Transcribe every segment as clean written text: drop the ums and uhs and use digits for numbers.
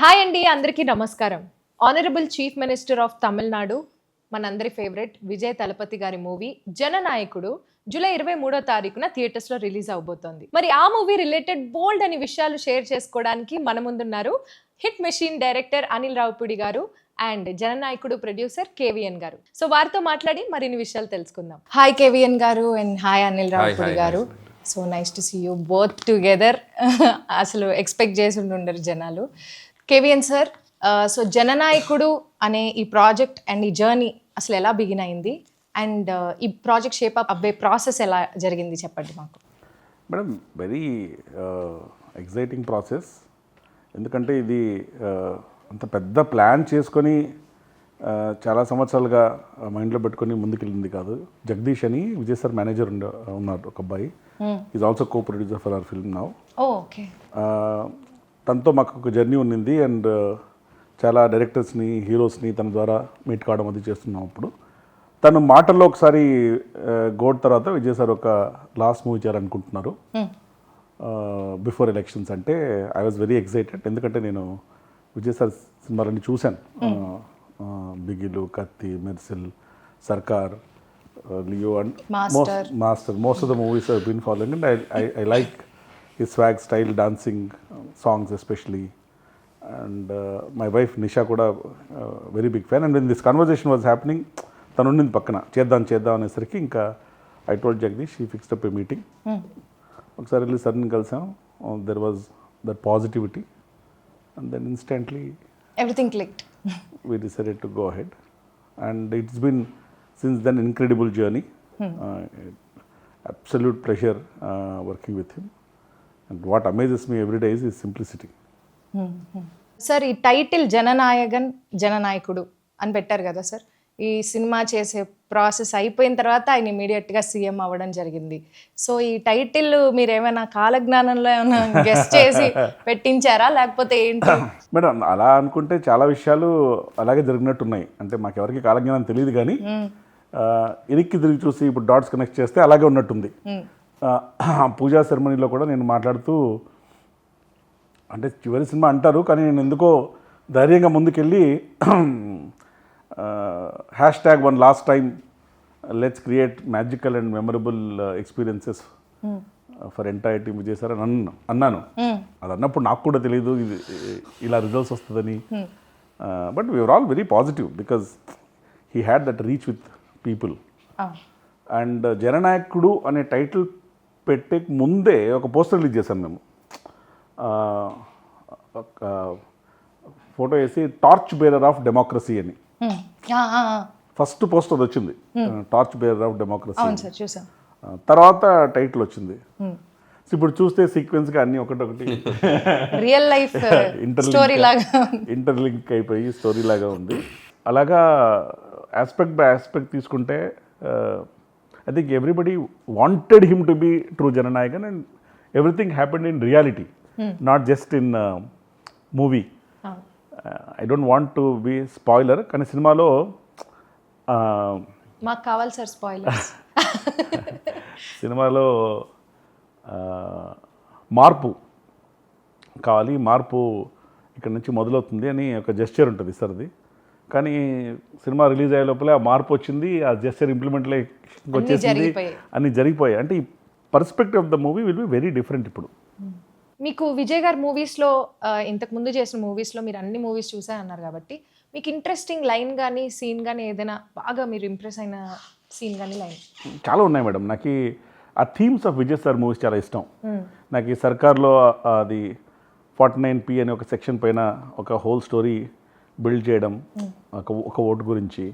Hi అండి, అందరికీ నమస్కారం. Honourable chief minister of Tamil Nadu, మనందరి ఫేవరెట్ విజయ్ తలపతి గారి మూవీ జననాయకుడు జూలై 23వ తారీఖున థియేటర్స్ లో రిలీజ్ అవబోతోంది. మరి ఆ మూవీ రిలేటెడ్ బోల్డ్ అని విషయాలు షేర్ చేసుకోవడానికి మన ముందున్నారు hit machine director Anil Ravipudi garu and జననాయకుడు producer కేవీఎన్ గారు. సో వారితో మాట్లాడి మరిన్ని విషయాలు తెలుసుకుందాం. హాయ్ కేవీఎన్ గారు అండ్ హాయ్ అనిల్ రావిపూడి గారు. So nice to see you both together. అసలు ఎక్స్పెక్ట్ చేసి ఉండరు జనాలు. కేవీఎన్ సార్, సో జననాయకుడు అనే ఈ ప్రాజెక్ట్ అండ్ ఈ జర్నీ అసలు ఎలా బిగిన్ అయింది అండ్ ఈ ప్రాజెక్ట్ షేప్ అప్ అవ్వే ప్రాసెస్ ఎలా జరిగింది చెప్పండి మాకు. Madam, very exciting process. ఎందుకంటే ఇది అంత పెద్ద ప్లాన్ చేసుకొని చాలా సంవత్సరాలుగా మైండ్లో పెట్టుకొని ముందుకెళ్ళింది కాదు. జగదీష్ అని విజయ్ సార్ మేనేజర్ ఉన్నారు, ఒక అబ్బాయి. Is also co producer for hour film now. Okay. తనతో మాకు ఒక జర్నీ ఉన్నింది అండ్ చాలా డైరెక్టర్స్ని, హీరోస్ని తన ద్వారా మీట్ కావడం అది చేస్తున్నాం. అప్పుడు తను మాటల్లో ఒకసారి గోడ్ తర్వాత విజయ్ సార్ ఒక లాస్ట్ మూవీ చేయాలనుకుంటున్నారు బిఫోర్ ఎలక్షన్స్ అంటే ఐ వాజ్ వెరీ ఎక్సైటెడ్. ఎందుకంటే నేను విజయ్ సార్ సినిమాలన్నీ చూశాను. బిగిలు, Kaththi, Mersal, Sarkar, Leo and Master. Most of the movies I been following and I like his swag, style, dancing, songs especially. And my wife Nisha kuda very big fan. And when this conversation was happening, tanu unnindi pakkana cheddam anesariki inka I told Jagdish, he fixed up a meeting. Okkasari elli sudden kalsam, there was that positivity and then instantly everything clicked. We decided to go ahead and it's been since then incredible journey. Absolute pleasure working with him. And what amazes me every day is his simplicity. Sir, ఈ title జననాయకుడు అని పెట్టారు కదా sir. ఈ cinema చేసే process అయిపోయిన తర్వాత ఆయన ఇమీడియట్గా సీఎం అవ్వడం జరిగింది. సో ఈ టైటిల్ మీరు ఏమైనా కాలజ్ఞానంలో ఏమైనా గెస్ట్ చేసి పెట్టించారా లేకపోతే ఏంటి? మేడం, అలా అనుకుంటే చాలా విషయాలు అలాగే జరిగినట్టున్నాయి. అంటే మాకెవరికి కాలజ్ఞానం తెలియదు కానీ ఇరికి తిరిగి చూసి ఇప్పుడు డాట్స్ కనెక్ట్ చేస్తే అలాగే ఉన్నట్టుంది. పూజా సెరమనీలో కూడా నేను మాట్లాడుతూ, అంటే చివరి సినిమా అంటారు కానీ నేను ఎందుకో ధైర్యంగా ముందుకెళ్ళి #1 last time let's create magical and memorable experiences for entire team Vijay sir అని అన్నాను. అది అన్నప్పుడు నాకు కూడా తెలియదు ఇలా రిజల్ట్స్ వస్తుందని. But we are all very positive because he had that reach with people. And Jananayakudu అనే టైటిల్ పెట్టే ముందే ఒక పోస్టర్ రిలీజ్ చేశాం మేము. ఒక ఫోటో వేసి టార్చ్ బేరర్ ఆఫ్ డెమోక్రసీ అని ఫస్ట్ పోస్టర్ వచ్చింది. Torch bearer of democracy. తర్వాత టైటిల్ వచ్చింది. ఇప్పుడు చూస్తే సీక్వెన్స్గా అన్ని ఒకటొకటి రియల్ లైఫ్ ఇంటర్లింక్ అయిపోయి స్టోరీ లాగా ఉంది. అలాగా ఆస్పెక్ట్ బై ఆస్పెక్ట్ తీసుకుంటే I think everybody wanted him to be true Jananayakan and everything happened in reality, not just in movie. I don't want to be spoiler, కానీ సినిమాలో మాకు కావాలి sir spoilers. సినిమాలో మార్పు కావాలి, మార్పు ఇక్కడ నుంచి మొదలవుతుంది అని ఒక జెస్చర్ ఉంటుంది సార్ది. కానీ సినిమా రిలీజ్ అయ్యే లోపలే ఆ మార్పు వచ్చింది, ఆ జెస్చర్ ఇంప్లిమెంట్లో వచ్చేసింది, అన్నీ జరిగిపోయాయి. అంటే ఈ perspective of the movie will be very different. ఇప్పుడు మీకు విజయ్ గారి మూవీస్లో, ఇంతకు ముందు చేసిన మూవీస్లో మీరు అన్ని మూవీస్ చూసా అన్నారు కాబట్టి మీకు ఇంట్రెస్టింగ్ లైన్ కానీ సీన్ కానీ ఏదైనా బాగా మీరు ఇంప్రెస్ అయిన సీన్ కానీ లైన్? చాలా ఉన్నాయి మేడం. నాకు ఆ themes of Vijay sir movies చాలా ఇష్టం. నాకు ఈ సర్కార్లో అది 49P అనే ఒక సెక్షన్ పైన ఒక హోల్ స్టోరీ బిల్డ్ చేయడం, ఒక ఓటు గురించి.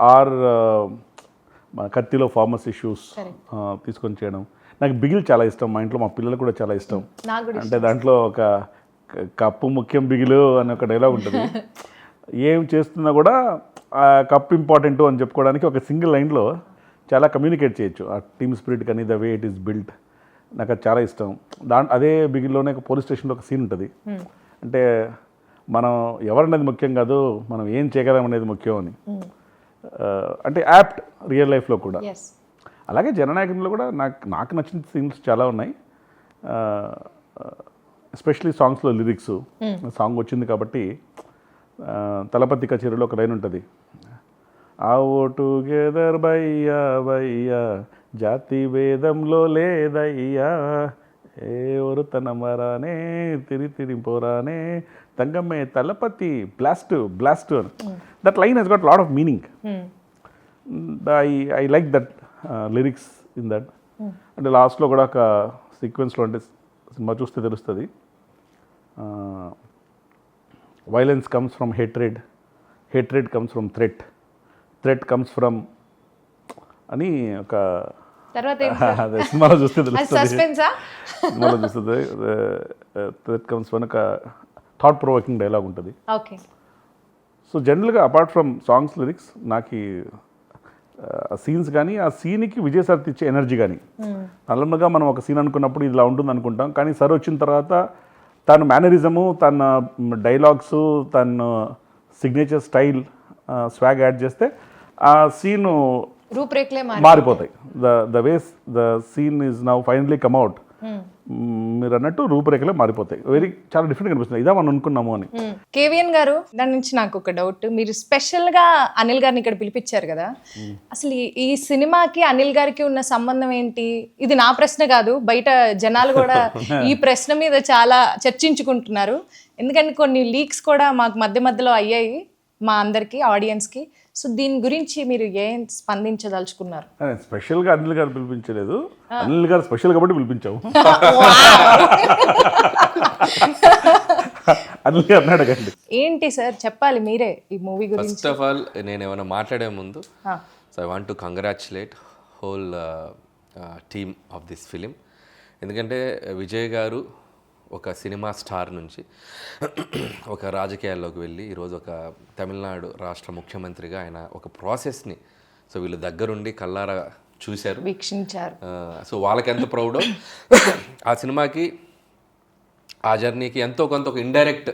ఆర్ కత్తిలో ఫార్మర్స్ ఇష్యూస్ తీసుకొని చేయడం. నాకు బిగిల్ చాలా ఇష్టం. మా ఇంట్లో మా పిల్లలు కూడా చాలా ఇష్టం. అంటే దాంట్లో ఒక కప్పు ముఖ్యం బిగిలు అనే ఒక డైలాగ్ ఉంటుంది. ఏం చేస్తున్నా కూడా ఆ కప్ ఇంపార్టెంట్ అని చెప్పుకోవడానికి ఒక సింగిల్ లైన్లో చాలా కమ్యూనికేట్ చేయొచ్చు. ఆ టీమ్ స్పిరిట్ కానీ the way it is built నాకు అది చాలా ఇష్టం. అదే బిగిల్లోనే ఒక పోలీస్ స్టేషన్లో ఒక సీన్ ఉంటుంది. అంటే మనం ఎవరనేది ముఖ్యం కాదు, మనం ఏం చేయగలం అనేది ముఖ్యం అని. అంటే యాప్ట్ రియల్ లైఫ్లో కూడా. అలాగే జననాయకునిలో కూడా నాకు నచ్చిన సీన్స్ చాలా ఉన్నాయి. ఎస్పెషలీ సాంగ్స్లో లిరిక్స్ సాంగ్ వచ్చింది కాబట్టి తలపతి కచేరీలో ఒక లైన్ ఉంటుంది, ఆ ఓ టుగెదర్ బయ్యా బయ్యా జాతి భేదంలో లేదయ్యా, ఏ ఒరుతన మరానే తిరి పోరానే తంగమ్మే తలపతి బ్లాస్ట్ బ్లాస్ట్ అని. That line he's got lot of meaning. I like that lyrics in that. అంటే లాస్ట్లో కూడా ఒక సీక్వెన్స్లో, అంటే సినిమా చూస్తే తెలుస్తుంది, violence comes from hatred, hatred comes from threat, threat comes from అని ఒక తర్వాత అదే సినిమాలో చూస్తే తెలుస్తుంది, సస్పెన్సా సినిమాలో చూస్తుంది. థ్రెట్ కమ్స్ ఫ్రమ్ ఒక థాట్ ప్రొవోకింగ్ డైలాగ్ ఉంటుంది. ఓకే. సో జనరల్గా అపార్ట్ ఫ్రమ్ సాంగ్స్ లిరిక్స్ నాకు సీన్స్ కానీ ఆ సీన్కి విజయ్ సార్ ఇచ్చే ఎనర్జీ కానీ, నార్మల్గా మనం ఒక సీన్ అనుకున్నప్పుడు ఇలా ఉంటుంది అనుకుంటాం, కానీ సార్ వచ్చిన తర్వాత తన మేనరిజము, తన డైలాగ్స్, తన సిగ్నేచర్ స్టైల్, స్వాగ్ యాడ్ చేస్తే ఆ సీను రూపురేఖలే మారిపోతాయి. The ways the scene is now finally come out, మీరు అన్నట్టు రూపురేఖలే మారిపోతాయి. చాలా డిఫరెంట్ కనిపిస్తుంది, ఇదా మనం అనుకున్నాము అని. కేవిఎన్ గారు, దాని నుంచి నాకు ఒక డౌట్. మీరు స్పెషల్ గా అనిల్ గారిని ఇక్కడ పిలిపించారు కదా, అసలు ఈ సినిమాకి అనిల్ గారికి ఉన్న సంబంధం ఏంటి? ఇది నా ప్రశ్న కాదు, బయట జనాలు కూడా ఈ ప్రశ్న మీద చాలా చర్చించుకుంటున్నారు. ఎందుకంటే కొన్ని లీక్స్ కూడా మాకు మధ్య మధ్యలో అయ్యాయి మా అందరికి, ఆడియన్స్ కి. సో దీని గురించి మీరు ఏం స్పందించదలుచుకున్నారు? స్పెషల్గా అనిల్ గారు పిలిపించలేదు, అనిల్ గారు స్పెషల్ కాబట్టి పిలిపించాము. అనిల్ గారు అడగండి. ఏంటి సార్ చెప్పాలి మీరే ఈ మూవీ గురించి. ఫస్ట్ ఆఫ్ ఆల్ నేను ఏమైనా మాట్లాడే ముందు, so I want to congratulate whole team of this film. ఎందుకంటే విజయ్ గారు ఒక సినిమా స్టార్ నుంచి ఒక రాజకీయాల్లోకి వెళ్ళి ఈరోజు ఒక తమిళనాడు రాష్ట్ర ముఖ్యమంత్రిగా ఆయన ఒక ప్రాసెస్ని సో వీళ్ళు దగ్గరుండి కల్లారా చూశారు, వీక్షించారు. సో వాళ్ళకి ఎంత ప్రౌడో ఆ సినిమాకి, ఆ జర్నీకి ఎంతో కొంత ఒక ఇండైరెక్ట్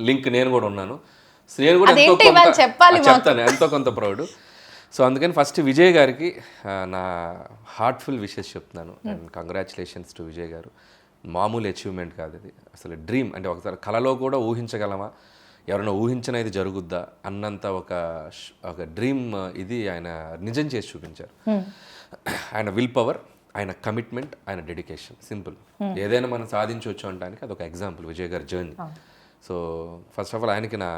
లింక్ నేను కూడా ఉన్నాను. సో నేను కూడా చెప్తాను, ఎంతో కొంత ప్రౌడ్. సో అందుకని ఫస్ట్ విజయ్ గారికి నా హార్ట్ఫుల్ విషెస్ చెప్తున్నాను. అండ్ కంగ్రాచులేషన్స్ టు విజయ్ గారు. మామూలు అచీవ్మెంట్ కాదు ఇది, అసలు డ్రీమ్. అంటే ఒకసారి కళలో కూడా ఊహించగలమా, ఎవరైనా ఊహించిన ఇది జరుగుద్దా అన్నంత ఒక డ్రీమ్ ఇది ఆయన నిజం చేసి చూపించారు. ఆయన విల్ పవర్, ఆయన కమిట్మెంట్, ఆయన డెడికేషన్, సింపుల్. ఏదైనా మనం సాధించవచ్చు అనడానికి అదొక ఎగ్జాంపుల్ విజయ్ గారి journey. So first of all ఆయనకి నా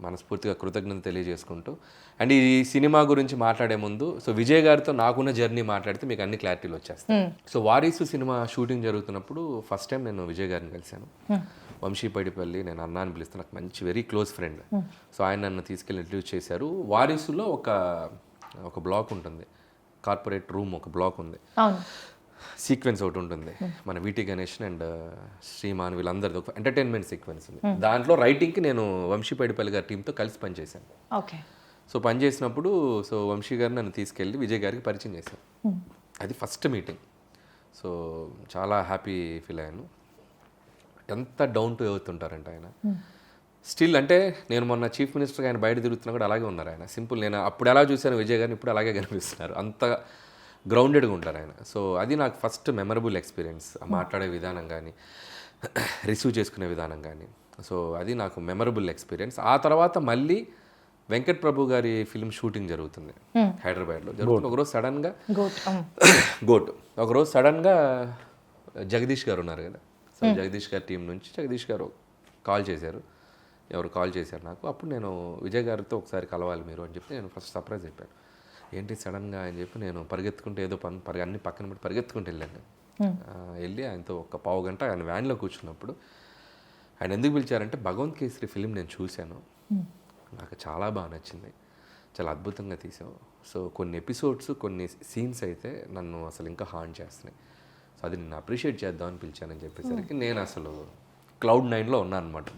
మనస్ఫూర్తిగా కృతజ్ఞత తెలియజేసుకుంటూ, అండ్ ఈ సినిమా గురించి మాట్లాడే ముందు సో విజయ్ గారితో నాకున్న జర్నీ మాట్లాడితే మీకు అన్ని క్లారిటీలు వచ్చేస్తాయి. సో వారీసు సినిమా షూటింగ్ జరుగుతున్నప్పుడు ఫస్ట్ టైం నేను విజయ్ గారిని కలిశాను. వంశీపడిపల్లి, నేను అన్నా అని పిలుస్తాను, నాకు మంచి వెరీ క్లోజ్ ఫ్రెండ్. సో ఆయన నన్ను తీసుకెళ్ళి ఇంట్రడ్యూస్ చేశారు. వారీసులో ఒక బ్లాక్ ఉంటుంది, కార్పొరేట్ రూమ్ ఒక బ్లాక్ ఉంది, సీక్వెన్స్ ఒకటి ఉంటుంది. మన వీటి గణేష్ అండ్ శ్రీమాన్ వీళ్ళందరిది ఒక ఎంటర్టైన్మెంట్ సీక్వెన్స్ ఉంది. దాంట్లో రైటింగ్కి నేను వంశీపడిపల్లి గారి టీంతో కలిసి పనిచేశాను. ఓకే. సో పనిచేసినప్పుడు సో వంశీ గారు నన్ను తీసుకెళ్ళి విజయ్ గారికి పరిచయం చేశాను. అది ఫస్ట్ మీటింగ్. సో చాలా హ్యాపీ ఫీల్ అయ్యాను. ఎంత డౌన్ టు ఎర్త్ ఉంటారంటే ఆయన స్టిల్. అంటే నేను మొన్న చీఫ్ మినిస్టర్గా ఆయన బయట తిరుగుతున్నా కూడా అలాగే ఉన్నారు ఆయన. సింపుల్, నేను అప్పుడు ఎలా చూశాను విజయ్ గారిని ఇప్పుడు అలాగే కనిపిస్తున్నారు. అంత గ్రౌండెడ్గా ఉంటారు ఆయన. సో అది నాకు ఫస్ట్ మెమరబుల్ ఎక్స్పీరియన్స్. మాట్లాడే విధానం కానీ, రిసీవ్ చేసుకునే విధానం కానీ, సో అది నాకు మెమరబుల్ ఎక్స్పీరియన్స్. ఆ తర్వాత మళ్ళీ వెంకట్ ప్రభు గారి ఫిల్మ్ షూటింగ్ జరుగుతుంది హైదరాబాద్లో. జరుగుతుంది ఒకరోజు సడన్గా ఒకరోజు సడన్గా జగదీష్ గారు ఉన్నారు కదా, సో జగదీష్ గారి టీం నుంచి జగదీష్ గారు కాల్ చేశారు. ఎవరు కాల్ చేశారు నాకు. అప్పుడు నేను విజయ్ గారితో ఒకసారి కలవాలి మీరు అని చెప్పి నేను ఫస్ట్ సర్ప్రైజ్ అయిపోయాను. ఏంటి సడన్గా అని చెప్పి నేను పరిగెత్తుకుంటే ఏదో అన్ని పక్కన పెట్టి పరిగెత్తుకుంటూ వెళ్ళాను. వెళ్ళి ఆయనతో ఒక పావు గంట ఆయన వ్యాన్లో కూర్చున్నప్పుడు ఆయన ఎందుకు పిలిచారంటే భగవంత్ కేసరి ఫిలిం నేను చూశాను, నాకు చాలా బాగా నచ్చింది, చాలా అద్భుతంగా తీసావు. సో కొన్ని ఎపిసోడ్స్, కొన్ని సీన్స్ అయితే నన్ను అసలు ఇంకా హార్న్ చేస్తున్నాయి. సో అది నేను అప్రిషియేట్ చేద్దామని పిలిచానని చెప్పేసరికి నేను అసలు Cloud9లో ఉన్నాను అనమాట.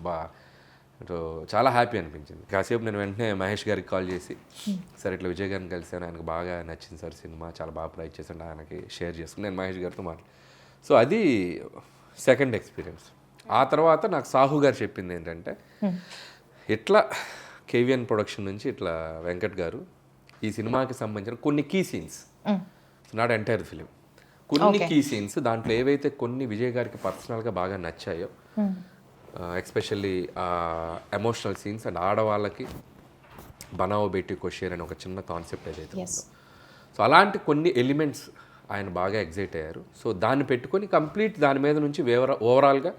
సో చాలా హ్యాపీ అనిపించింది. కాసేపు నేను వెంటనే మహేష్ గారికి కాల్ చేసి, సార్ ఇట్లా విజయ్ గారిని కలిసాను, ఆయనకు బాగా నచ్చింది సార్ సినిమా, చాలా బాగా ప్రైజ్ చేశాను, ఆయనకి షేర్ చేసుకుని నేను మహేష్ గారితో సో అది సెకండ్ ఎక్స్పీరియన్స్. ఆ తర్వాత నాకు సాహు గారు చెప్పింది ఏంటంటే, ఇట్లా కేవిఎన్ ప్రొడక్షన్ నుంచి ఇట్లా వెంకట్ గారు ఈ సినిమాకి సంబంధించిన కొన్ని key scenes, not entire film, కొన్ని కీ సీన్స్ దాంట్లో ఏవైతే కొన్ని విజయ్ గారికి పర్సనల్గా బాగా నచ్చాయో, ఎస్పెషల్లీ ఎమోషనల్ సీన్స్ అండ్ ఆడవాళ్ళకి బనావో బేటీ కోషేర్ అని ఒక చిన్న కాన్సెప్ట్ ఏదైతే ఉందో, సో అలాంటి కొన్ని ఎలిమెంట్స్ ఆయన బాగా ఎగ్జైట్ అయ్యారు. సో దాన్ని పెట్టుకొని కంప్లీట్ దాని మీద నుంచి ఓవరాల్గా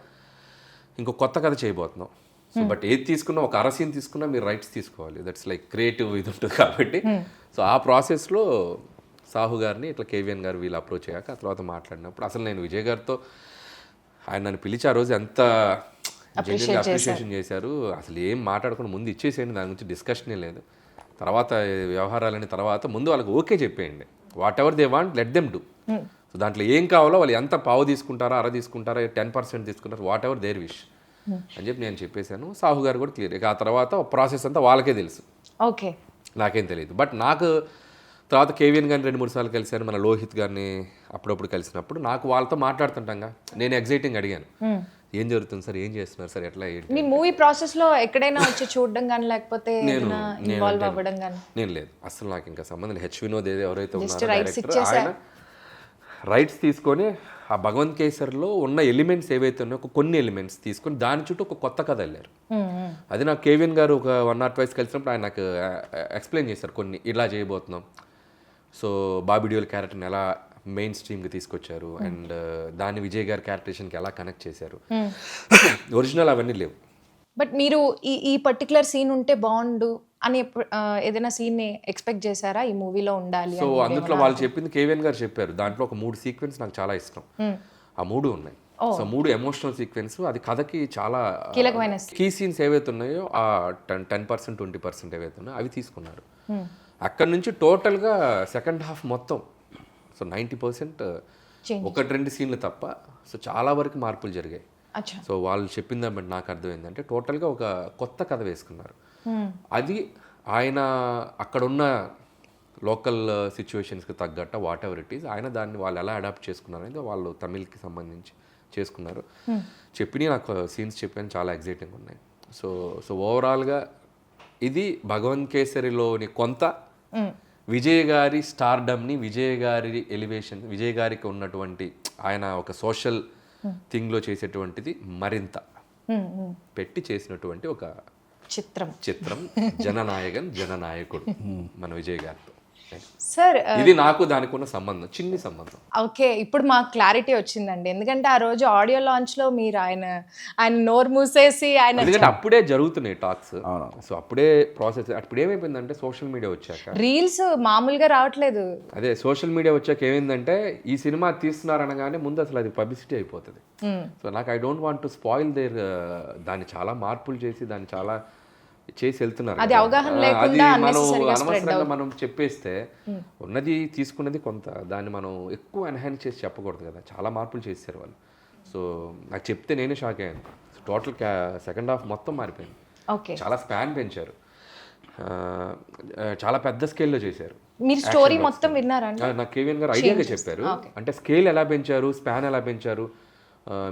ఇంకో కొత్త కథ చేయబోతున్నాం. సో బట్ ఏది తీసుకున్నా, ఒక అరసీన్ తీసుకున్నా మీరు రైట్స్ తీసుకోవాలి. దట్స్ లైక్ క్రియేటివ్ ఇది ఉంటుంది కాబట్టి. సో ఆ ప్రాసెస్లో సాహు గారిని ఇట్లా కేవీఎన్ గారు వీళ్ళు అప్రోచ్ అయ్యాక ఆ తర్వాత మాట్లాడినప్పుడు అసలు నేను విజయ్ గారితో ఆయన నన్ను పిలిచి ఆ రోజు ఎంత జెన్యున్గా అప్రిషియేషన్ చేశారు. అసలు ఏం మాట్లాడకుండా ముందు ఇచ్చేసేయండి, దాని గురించి డిస్కషనే లేదు. తర్వాత వ్యవహారాలని తర్వాత ముందు వాళ్ళకి ఓకే చెప్పేయండి. What ever they want let them do. So దాంట్లో ఏం కావాలో వాళ్ళు ఎంత పావు తీసుకుంటారా, అర తీసుకుంటారా, 10% తీసుకుంటారు, వాట్ ఎవర్ దేర్ విష్ అని చెప్పి నేను చెప్పేశాను. సాహు గారు కూడా క్లియర్. ఇక ఆ తర్వాత ప్రాసెస్ అంతా వాళ్ళకే తెలుసు, ఓకే, నాకేం తెలియదు. బట్ నాకు తర్వాత కేవీఎన్ గారిని 2-3 సార్లు కలిశాను, మన లోహిత్ గారిని అప్పుడప్పుడు కలిసినప్పుడు నాకు వాళ్ళతో మాట్లాడుతుంటాగా నేను ఎగ్జైటింగ్ అడిగాను, ఏం జరుగుతుంది సార్, ఏం చేస్తున్నారు సార్, ఎట్లా ఏంటి. మీ మూవీ ప్రాసెస్ లో ఎక్కడైనా వచ్చి చూడడం కానీ లేకపోతే ఇన్వాల్వ్ అవ్వడం కానీ? నేను లేదు అసలు, నాకు ఇంకా సంబంధం లేదు. హెచ్ వినోద్ ఎవరైతే ఉన్నారో డైరెక్టర్, ఆయన రైట్స్ తీసుకొని ఆ భగవంత్ కేసర్లో ఉన్న ఎలిమెంట్స్ ఏవైతే ఉన్నాయో కొన్ని ఎలిమెంట్స్ తీసుకొని దాని చుట్టూ ఒక కొత్త కథ వెళ్ళారు. అది నాకు కేవీఎన్ గారు ఒక 1 or 2 కలిసినప్పుడు ఆయన నాకు ఎక్స్ప్లెయిన్ చేశారు కొన్ని, ఇలా చేయబోతున్నాం. సో బాబీ డియోల్ క్యారెక్టర్ని ఎలా మెయిన్ స్ట్రీమ్కి తీసుకొచ్చారు అండ్ దాన్ని విజయ్ గారి క్యారెక్టరేషన్కి ఎలా కనెక్ట్ చేశారు. ఒరిజినల్ అవన్నీ లేవు. బట్ మీరు ఈ పర్టికులర్ సీన్ ఉంటే బాగుండు అని ఏదైనా సీన్ ని ఎక్స్పెక్ట్ చేశారా ఈ మూవీలో ఉండాలి? సో అందులో వాళ్ళు చెప్పింది కేవీఎన్ గారు చెప్పారు, దాంట్లో ఒక 3 సీక్వెన్స్ నాకు చాలా ఇష్టం. ఆ 3 ఉన్నాయి. సో 3 ఎమోషనల్ సీక్వెన్స్, అది కథకి చాలా కీలకమైన కీ సీన్స్ ఏవైతే ఉన్నాయో ఆ 10% 20% ఏవైతే ఉన్నాయో అవి తీసుకున్నారు. అక్కడ నుంచి టోటల్గా సెకండ్ హాఫ్ మొత్తం సో 90% 1-2 సీన్లు తప్ప సో చాలా వరకు మార్పులు జరిగాయి. సో వాళ్ళు చెప్పింది బట్టి నాకు అర్థమైందంటే టోటల్గా ఒక కొత్త కథ వేసుకున్నారు. అది ఆయన అక్కడున్న లోకల్ సిచ్యువేషన్స్కి తగ్గట్ట వాట్ ఎవర్ ఇట్ ఈస్, ఆయన దాన్ని వాళ్ళు ఎలా అడాప్ట్ చేసుకున్నారు అనేది వాళ్ళు తమిళ్కి సంబంధించి చేసుకున్నారు. చెప్పి నాకు సీన్స్ చెప్పాను, చాలా ఎగ్జైటింగ్ ఉన్నాయి. సో ఓవరాల్గా ఇది భగవంత్ కేసరిలోని కొంత, విజయ్ గారి స్టార్డమ్ని, విజయ్ గారి ఎలివేషన్, విజయ్ గారికి ఉన్నటువంటి ఆయన ఒక సోషల్ థింగ్లో చేసేటువంటిది మరింత పెట్టి చేసినటువంటి ఒక చిత్రం జననాయకుడు మన విజయ్ గారితో. సార్ ఇది నాకు దానికి ఉన్న సంబంధం, చిన్ని సంబంధం. ఓకే, ఇప్పుడు మాకు క్లారిటీ వచ్చిందండి. ఎందుకంటే ఆ రోజు ఆడియో లాంచ్ లో మీరు ఆయన నోరు మూసేసి ఆయన, ఎందుకంటే అప్పుడే జరుగుతున్నాయి టాక్స్. సో అప్పుడే ప్రాసెస్, అప్పుడు ఏమైపోయిందంటే సోషల్ మీడియా వచ్చాక రీల్స్ మామూలుగా రావట్లేదు. అదే సోషల్ మీడియా వచ్చాక ఏమైందంటే ఈ సినిమా తీస్తున్నారనగానే ముందు అసలు అది పబ్లిసిటీ అయిపోతుంది. సో నాకు I don't want to spoil there, దాన్ని చాలా మార్పులు చేసి దాన్ని చాలా చేసి వెళ్తున్నారు. అది అవగాహన లేకుండా అనవసరంగా మనం చెప్పేస్తే ఉన్నది తీసుకున్నది కొంత, దాన్ని మనం ఎక్కువ ఎన్హాన్స్ చేసి చెప్పకూడదు కదా. చాలా మార్పులు చేశారు వాళ్ళు. సో నాకు చెప్తే నేనే షాక్ అయ్యాను. టోటల్ సెకండ్ హాఫ్ మొత్తం మారిపోయింది. చాలా స్పాన్ పెంచారు, చాలా పెద్ద స్కేల్లో చేశారు. మీరు స్టోరీ మొత్తం విన్నారా? నాకు కేవీఎన్ గారు ఐడియాగా చెప్పారు, అంటే స్కేల్ ఎలా పెంచారు, స్పాన్ ఎలా పెంచారు.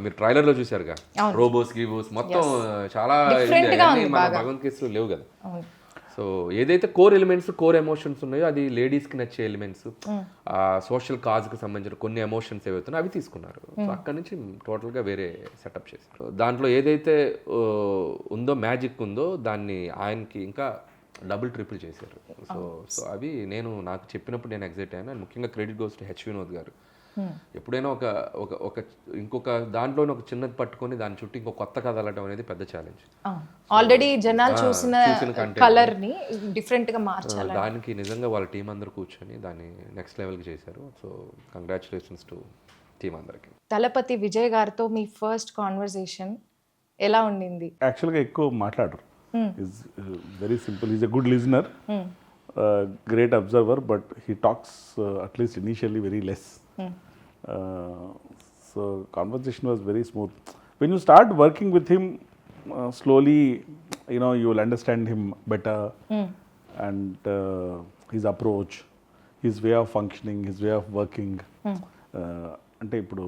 మీరు ట్రైలర్లో చూసారుగా, రోబోస్ గీబోస్ మొత్తం చాలా మన భగవంత్ కేసులో లేవు కదా. సో ఏదైతే కోర్ ఎలిమెంట్స్, కోర్ ఎమోషన్స్ ఉన్నాయో అది లేడీస్కి నచ్చే ఎలిమెంట్స్, సోషల్ కాజ్కి సంబంధించిన కొన్ని ఎమోషన్స్ ఏవైతున్నాయో అవి తీసుకున్నారు. సో అక్కడ నుంచి టోటల్గా వేరే సెటప్ చేశారు. దాంట్లో ఏదైతే ఉందో మ్యాజిక్ ఉందో దాన్ని ఆయనకి ఇంకా డబుల్ ట్రిపుల్ చేశారు. సో అవి నాకు చెప్పినప్పుడు నేను ఎగ్జైట్ అయ్యాను. అండ్ ముఖ్యంగా credit goes to H Vinod గారు. ఎప్పుడైనా ఒక ఇంకొక దాంట్లోనే ఒక చిన్నది పట్టుకొని దాని చుట్టూ ఇంకో కొత్త కథ అల్లడం అనేది పెద్ద ఛాలెంజ్. ఆల్రెడీ జనాలు చూసిన కలర్ ని డిఫరెంట్ గా మార్చాలి. దానికి నిజంగా వాళ్ళ టీం అందరూ కూర్చొని దాన్ని నెక్స్ట్ లెవెల్కి చేశారు. సో కంగ్రాచులేషన్స్ టు టీం అందరికి. తలపతి విజయ్ గారితో మీ ఫస్ట్ కాన్వర్సేషన్ ఎలా ఉండింది? యాక్చువల్గా ఎక్కువ మాట్లాడరు. Is very simple. Is a good listener, great observer, but he talks at least initially very less. So conversation was very smooth. When you start working with him, slowly you will understand him better, and his approach, his way of functioning, his way of working. అంటే ఇప్పుడు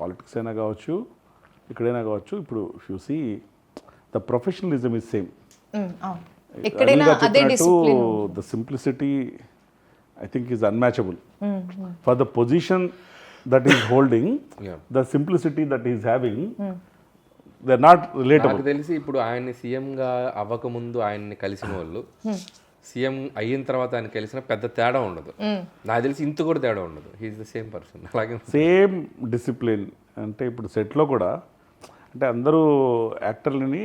politics అయినా కావచ్చు, ఇక్కడైనా కావచ్చు, ఇప్పుడు if you see the professionalism is same. The simplicity I think is unmatchable. For the position that he's holding, Yeah. the simplicity that he's having, they're not relatable. నాకు తెలిసి ఇప్పుడు ఆయన్ని సీఎంగా అవ్వకముందు ఆయన్ని కలిసిన వాళ్ళు సీఎం అయిన తర్వాత ఆయన కలిసిన పెద్ద తేడా ఉండదు. నాకు తెలిసి ఇంత కూడా తేడా ఉండదు. He is the same person. అలాగే సేమ్ డిసిప్లిన్. అంటే ఇప్పుడు సెట్లో కూడా అంటే అందరూ యాక్టర్లని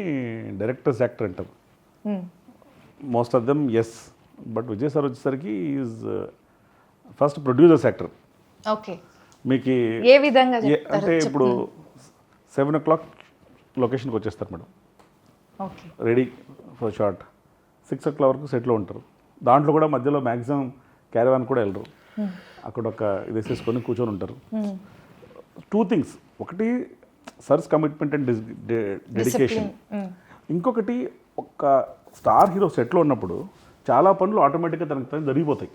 డైరెక్టర్స్ యాక్టర్ అంటారు, most of them yes. But Vijay sir వచ్చేసరికి is first producers actor. Okay, మీకు ఏ విధంగా అంటే ఇప్పుడు 7 o'clock లొకేషన్కి వచ్చేస్తారు madam, okay, ready for shot. 6 o'clock వరకు సెట్లో ఉంటారు. దాంట్లో కూడా మధ్యలో మ్యాక్సిమం క్యారవాన్ కూడా వెళ్ళరు, అక్కడ ఒక ఇది వేసేసుకొని కూర్చొని ఉంటారు. 2 things, ఒకటి సర్స్ కమిట్మెంట్ అండ్ డెడికేషన్, ఇంకొకటి ఒక స్టార్ హీరో సెట్లో ఉన్నప్పుడు చాలా పనులు ఆటోమేటిక్గా తనకు జరిగిపోతాయి.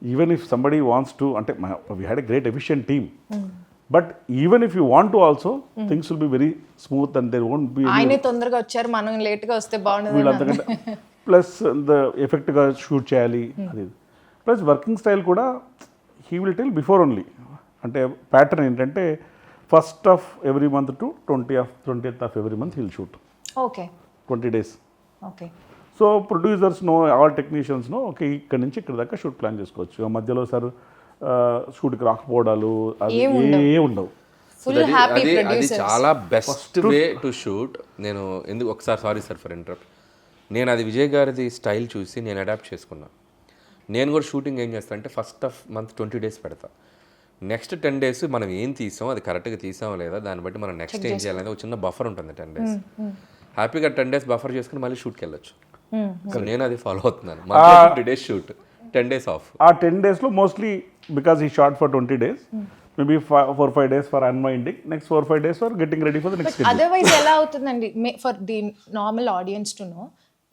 Even if somebody wants to, అంటే we had a great efficient team, but even if you want to also things will be very smooth and there won't be ఆయనే తొందరగా వచ్చారు, మనం లేట్గా వస్తే బాగుండదు. వీళ్ళంతకంటే ప్లస్ ద ఎఫెక్ట్గా షూట్ చేయాలి అది. ప్లస్ వర్కింగ్ స్టైల్ కూడా he will tell before only. అంటే ప్యాటర్న్ ఏంటంటే 1st of every month to 20th of every month he'll shoot. Okay, 20 days. Okay. So producers know, all technicians know, okay ఇక్కడ నుంచి ఇక్కడ దాకా shoot plan చేసుకోవచ్చు. ఆ మధ్యలో సార్ షూట్కి రాకపోవడాలు అది ఏ ఉండవు. ఫుల్ హ్యాపీ అది ప్రొడ్యూసర్. చాలా బెస్ట్ వే టు షూట్. నేను ఎందుకు ఒకసారి సారీ సార్ ఫర్ ఇంటరప్ట్, నేను అది విజయ్ గారిది స్టైల్ చూసి నేను అడాప్ట్ చేసుకున్నా. నేను కూడా షూటింగ్ ఏం చేస్తాను అంటే 1st of month 20 days పెడతా. నెక్స్ట్ 10 days మనం ఏం తీసాం, అది కరెక్ట్గా తీసామో లేదా దాన్ని బట్టి మనం నెక్స్ట్ ఏం చేయాలనేది ఒక చిన్న బఫర్ ఉంటుంది 10 days. హ్యాపీగా 10 days బఫర్ చేసుకుని మళ్ళీ షూట్కి వెళ్ళొచ్చు. సో నేను అది ఫాలో అవుతున్నాను. 20 days షూట్, 10 days ఆఫ్. ఆ 10 daysలో మోస్ట్లీ బికాస్ ఈ short for 20 days, maybe 4-5 days for unwinding, next 4-5 days for getting ready for the next. Otherwise ఎలా అవుతుందండి for the normal audience to know,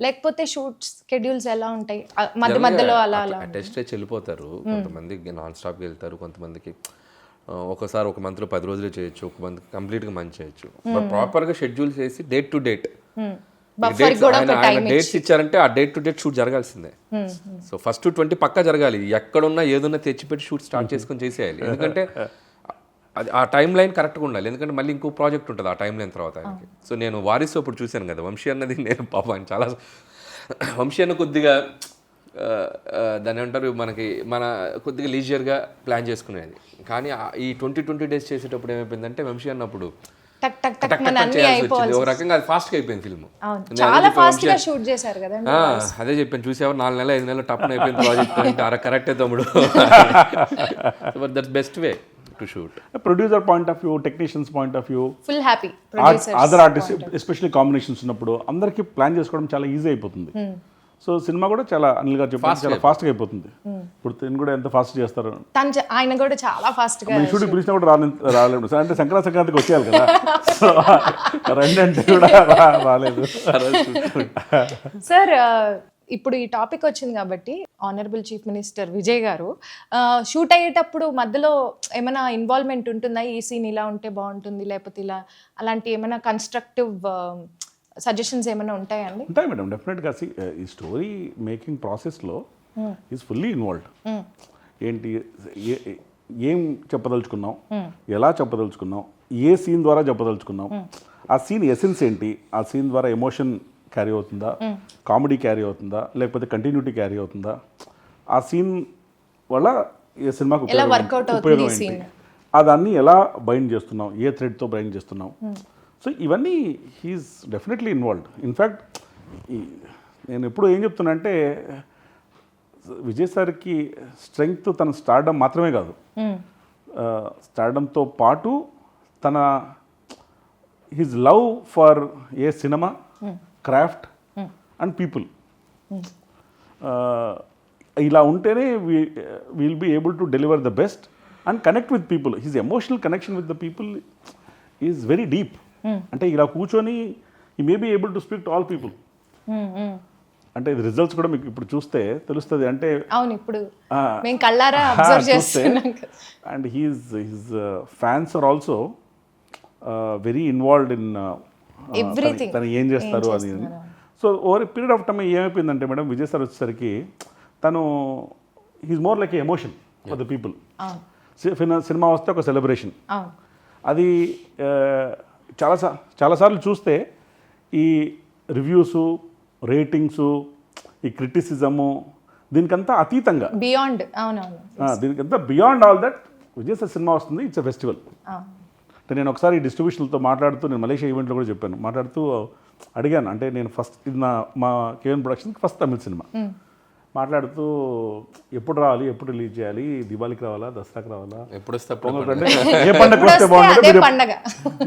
లేకపోతే షూట్ స్కెడ్యూల్స్ ఎలా ఉంటాయి మధ్యలో అలా టెస్ట్ వెళ్ళిపోతారు. కొంతమంది నాన్ స్టాప్కి వెళ్తారు, కొంతమందికి ఒకసారి ఒక మంత్లో 10 రోజులే చేయొచ్చు, ఒక మంత్ కంప్లీట్గా మంచి చేయొచ్చు. బట్ ప్రాపర్గా షెడ్యూల్ చేసి డేట్ టు డేట్ డేట్స్ ఇచ్చారంటే ఆ డేట్ టు డేట్ షూట్ జరగాల్సిందే. సో ఫస్ట్ 20 పక్కా జరగాలి. ఎక్కడున్నా ఏదున్నా తెచ్చిపెట్టి షూట్ స్టార్ట్ చేసుకొని చేసేయాలి. ఎందుకంటే అది ఆ టైం లైన్ కరెక్ట్గా ఉండాలి. ఎందుకంటే మళ్ళీ ఇంకో ప్రాజెక్ట్ ఉంటుంది ఆ టైం లైన్ తర్వాత ఆయనకి. సో నేను వారిసు అప్పుడు చూశాను కదా, వంశీ అన్నది నేను పాపం చాలా వంశీ అన్న కొద్దిగా దాన్ని ఏమంటారు మన కొద్దిగా లీజియర్గా ప్లాన్ చేసుకునేది. కానీ ఈ 20 days చేసేటప్పుడు ఏమైపోయిందంటే వంశీ అన్నప్పుడు టక్ టక్ టక్ మన అన్ని అయిపోవాలి. ఒక రకంగా అది ఫాస్ట్గా అయిపోయింది ఫిల్మ్. చాలా ఫాస్ట్ గా షూట్ చేశారు కదా. అదే చెప్పాను, చూసేవారు 4 నెలలు 5 నెలలు టప్న అయిపోయింది ప్రాజెక్ట్ అంటే అర కరెక్టే తమ్ముడు. But that's best way to shoot. Producer point of view, technicians point of view, full happy other artist especially combinations ఉన్నప్పుడు అందరికీ ప్లాన్ చేసుకోవడం చాలా ఈజీ అయిపోతుంది. సో సినిమా కూడా చాలా అనిల్ గారు చెప్పారు చాలా ఫాస్ట్గా అయిపోతుంది. ఇప్పుడు తిని కూడా ఎంత ఫాస్ట్ చేస్తారు, ఆయన కూడా చాలా ఫాస్ట్ గా. షూటింగ్ పిలిచినా కూడా రాలేడు సార్, అంటే సంక్రాంతికి వచ్చేయాలి కదా, సో రెండంటే కూడా రాలేదు సార్. ఇప్పుడు ఈ టాపిక్ వచ్చింది కాబట్టి ఆనరబుల్ చీఫ్ మినిస్టర్ విజయ్ గారు షూట్ అయ్యేటప్పుడు మధ్యలో ఏమైనా ఇన్వాల్వ్మెంట్ ఉంటుందా? ఈ సీన్ ఇలా ఉంటే బాగుంటుంది, లేకపోతే ఇలా, అలాంటి ఏమైనా కన్స్ట్రక్టివ్ సజెషన్స్ ఏమైనా ఉంటాయండి? ఉంటాయి మేడం, డెఫినెట్గా. ఈ స్టోరీ మేకింగ్ ప్రాసెస్లో ఈజ్ ఫుల్లీ ఇన్వాల్వ్డ్. ఏంటి ఏం చెప్పదలుచుకున్నాం, ఎలా చెప్పదలుచుకున్నాం, ఏ సీన్ ద్వారా చెప్పదలుచుకున్నాం, ఆ సీన్ ఎసెన్స్ ఏంటి, ఆ సీన్ ద్వారా ఎమోషన్ క్యారీ అవుతుందా, కామెడీ క్యారీ అవుతుందా, లేకపోతే కంటిన్యూటీ క్యారీ అవుతుందా, ఆ సీన్ వల్ల ఏ సినిమాకు ఉపయోగం ఏంటి, అదాన్ని ఎలా బైండ్ చేస్తున్నాం, ఏ థ్రెడ్తో బైండ్ చేస్తున్నాం. సో ఇవన్నీ హీఈస్ డెఫినెట్లీ ఇన్వాల్వ్డ్. ఇన్ఫ్యాక్ట్ నేను ఎప్పుడు ఏం చెప్తున్నా అంటే విజయ్ సార్కి స్ట్రెంగ్త్ తన స్టార్డమ్ మాత్రమే కాదు, స్టార్డమ్తో పాటు తన his love for a cinema, craft and people. ఇలా ఉంటేనే will be able to deliver the best and connect with people. His emotional connection with the people is very deep. అంటే ఇలా కూర్చొని he may be able to speak to all people. అంటే ఇది results కూడా మీకు ఇప్పుడు చూస్తే తెలుస్తుంది. అంటే అవును, ఇప్పుడు మేము కళ్ళారా అబ్జర్వ్ చేస్తున్నాం. And his fans are also very involved in everything, తను ఏం చేస్తారు అని. So over period of time ఏమైపోయిందంటే మేడం, విజయ్ సార్ వచ్చేసరికి తను he's more like emotion for the people. Cinema వస్తే ఒక సెలబ్రేషన్. అవును. అది చాలాసార్లు చూస్తే ఈ రివ్యూసు, రేటింగ్సు, ఈ క్రిటిసిజము దీనికంతా అతీతంగా, బియాండ్. అవునవును. దీనికంతా beyond all that Vijay sir సినిమా వస్తుంది, ఇట్స్ ఎ ఫెస్టివల్. అంటే నేను ఒకసారి డిస్ట్రిబ్యూషన్తో మాట్లాడుతూ, నేను మలేషియా ఈవెంట్లో కూడా చెప్పాను, మాట్లాడుతూ అడిగాను, అంటే నేను ఫస్ట్ ఇది మా కేవన్ ప్రొడక్షన్కి ఫస్ట్ తమిళ సినిమా, మాట్లాడుతూ ఎప్పుడు రావాలి, ఎప్పుడు రిలీజ్ చేయాలి, దివాళీకి రావాలా, దసరాకి రావాలా, ఎప్పుడు వస్తే పొంగల్ అంటే ఏ పండుగ వస్తే బాగుంటుంది,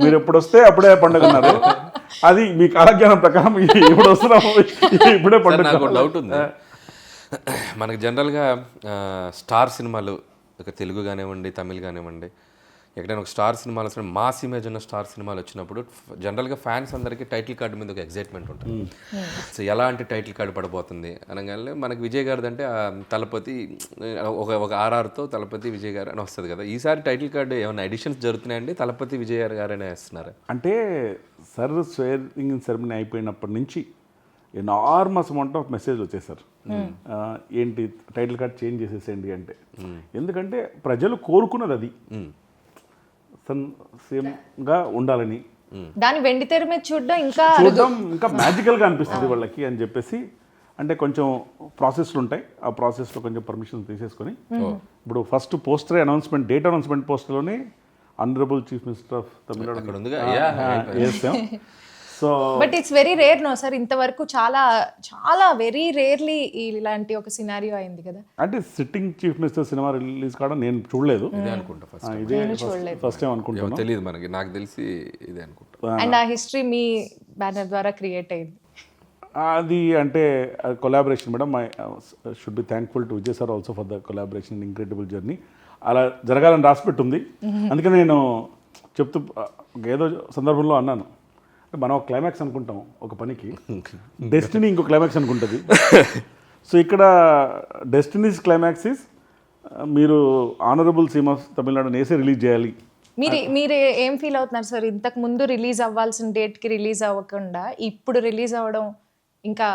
మీరు ఎప్పుడు వస్తే అప్పుడే పండుగ అన్నారు. అది మీ కాలజ్ఞానం ప్రకారం ఇప్పుడు వస్తున్నాము, ఇప్పుడే పండుగ. నాకు డౌట్ ఉంది, మనకు జనరల్గా స్టార్ సినిమాలు, ఒక తెలుగు కానివ్వండి, తమిళ్ కానివ్వండి, ఎక్కడైనా ఒక స్టార్ సినిమాలు వచ్చిన మాస్ ఇమేజ్ ఉన్న స్టార్ సినిమాలు వచ్చినప్పుడు జనరల్గా ఫ్యాన్స్ అందరికీ టైటిల్ కార్డు మీద ఒక ఎగ్జైట్మెంట్ ఉంటుంది. సో ఎలాంటి టైటిల్ కార్డు పడబోతుంది అనగానే మనకి విజయ్ గారిది అంటే తలపతి, ఒక ఆర్ఆర్తో తలపతి విజయ్ గారు అని వస్తుంది కదా. ఈసారి టైటిల్ కార్డు ఏమైనా ఎడిషన్స్ జరుగుతున్నాయండి, తలపతి విజయ్ గారనే వేస్తున్నారు? అంటే సర్ స్వేరింగ్ సెరమనీ అయిపోయినప్పటి నుంచి ఎనార్మస్ అమౌంట్ ఆఫ్ మెసేజ్ వచ్చేసారు, ఏంటి టైటిల్ కార్డ్ చేంజ్ చేసేసేయండి అంటే. ఎందుకంటే ప్రజలు కోరుకున్నది అది, సేమ్గా ఉండాలని, దాని వెండి తెర మీద చూడడం ఇంకా మ్యాజికల్గా అనిపిస్తుంది వాళ్ళకి అని చెప్పేసి. అంటే కొంచెం ప్రాసెస్లు ఉంటాయి, ఆ ప్రాసెస్లో కొంచెం పర్మిషన్ తీసేసుకొని ఇప్పుడు first poster announcement, date announcement పోస్టర్లోనే honourable chief minister of Tamil Nadu వేస్తాం. So but it's very rare no sir, ఇంతవరకు చాలా చాలా వెరీ రేర్లీ ఇలాంటి ఒక సినారియో అయింది కదా. అంటే sitting chief minister cinema release కావడం నేను చూడలేదు, ఇదే ఫస్ట్ టైం అనుకుంటాను. తెలియదు మనకి, నాకు తెలిసి ఇదే అనుకుంటా. అండ్ ఆ హిస్టరీ మీ బ్యానర్ ద్వారా క్రియేట్ అయింది. అది అంటే collaboration madam. I should be thankful to Vijay sir also for the collaboration, incredible journey. అలా జరగాలని రాసిపెట్టుంది. అందుకని నేను చెప్తూ ఏదో సందర్భంలో అన్నాను, మనం ఒక క్లైమాక్స్ అనుకుంటాం ఒక పనికి, డెస్టినీ ఇంకో క్లైమాక్స్ అనుకుంటుంది. సో ఇక్కడ డెస్టినీస్ క్లైమాక్స్ ఇస్ మీరు ఆనరబుల్ సీమ్ ఆఫ్ తమిళనాడు నేసే రిలీజ్ చేయాలి. మీరు ఏం ఫీల్ అవుతున్నారు సార్, ఇంతకు ముందు రిలీజ్ అవ్వాల్సిన డేట్కి రిలీజ్ అవ్వకుండా ఇప్పుడు రిలీజ్ అవ్వడం ఇంకా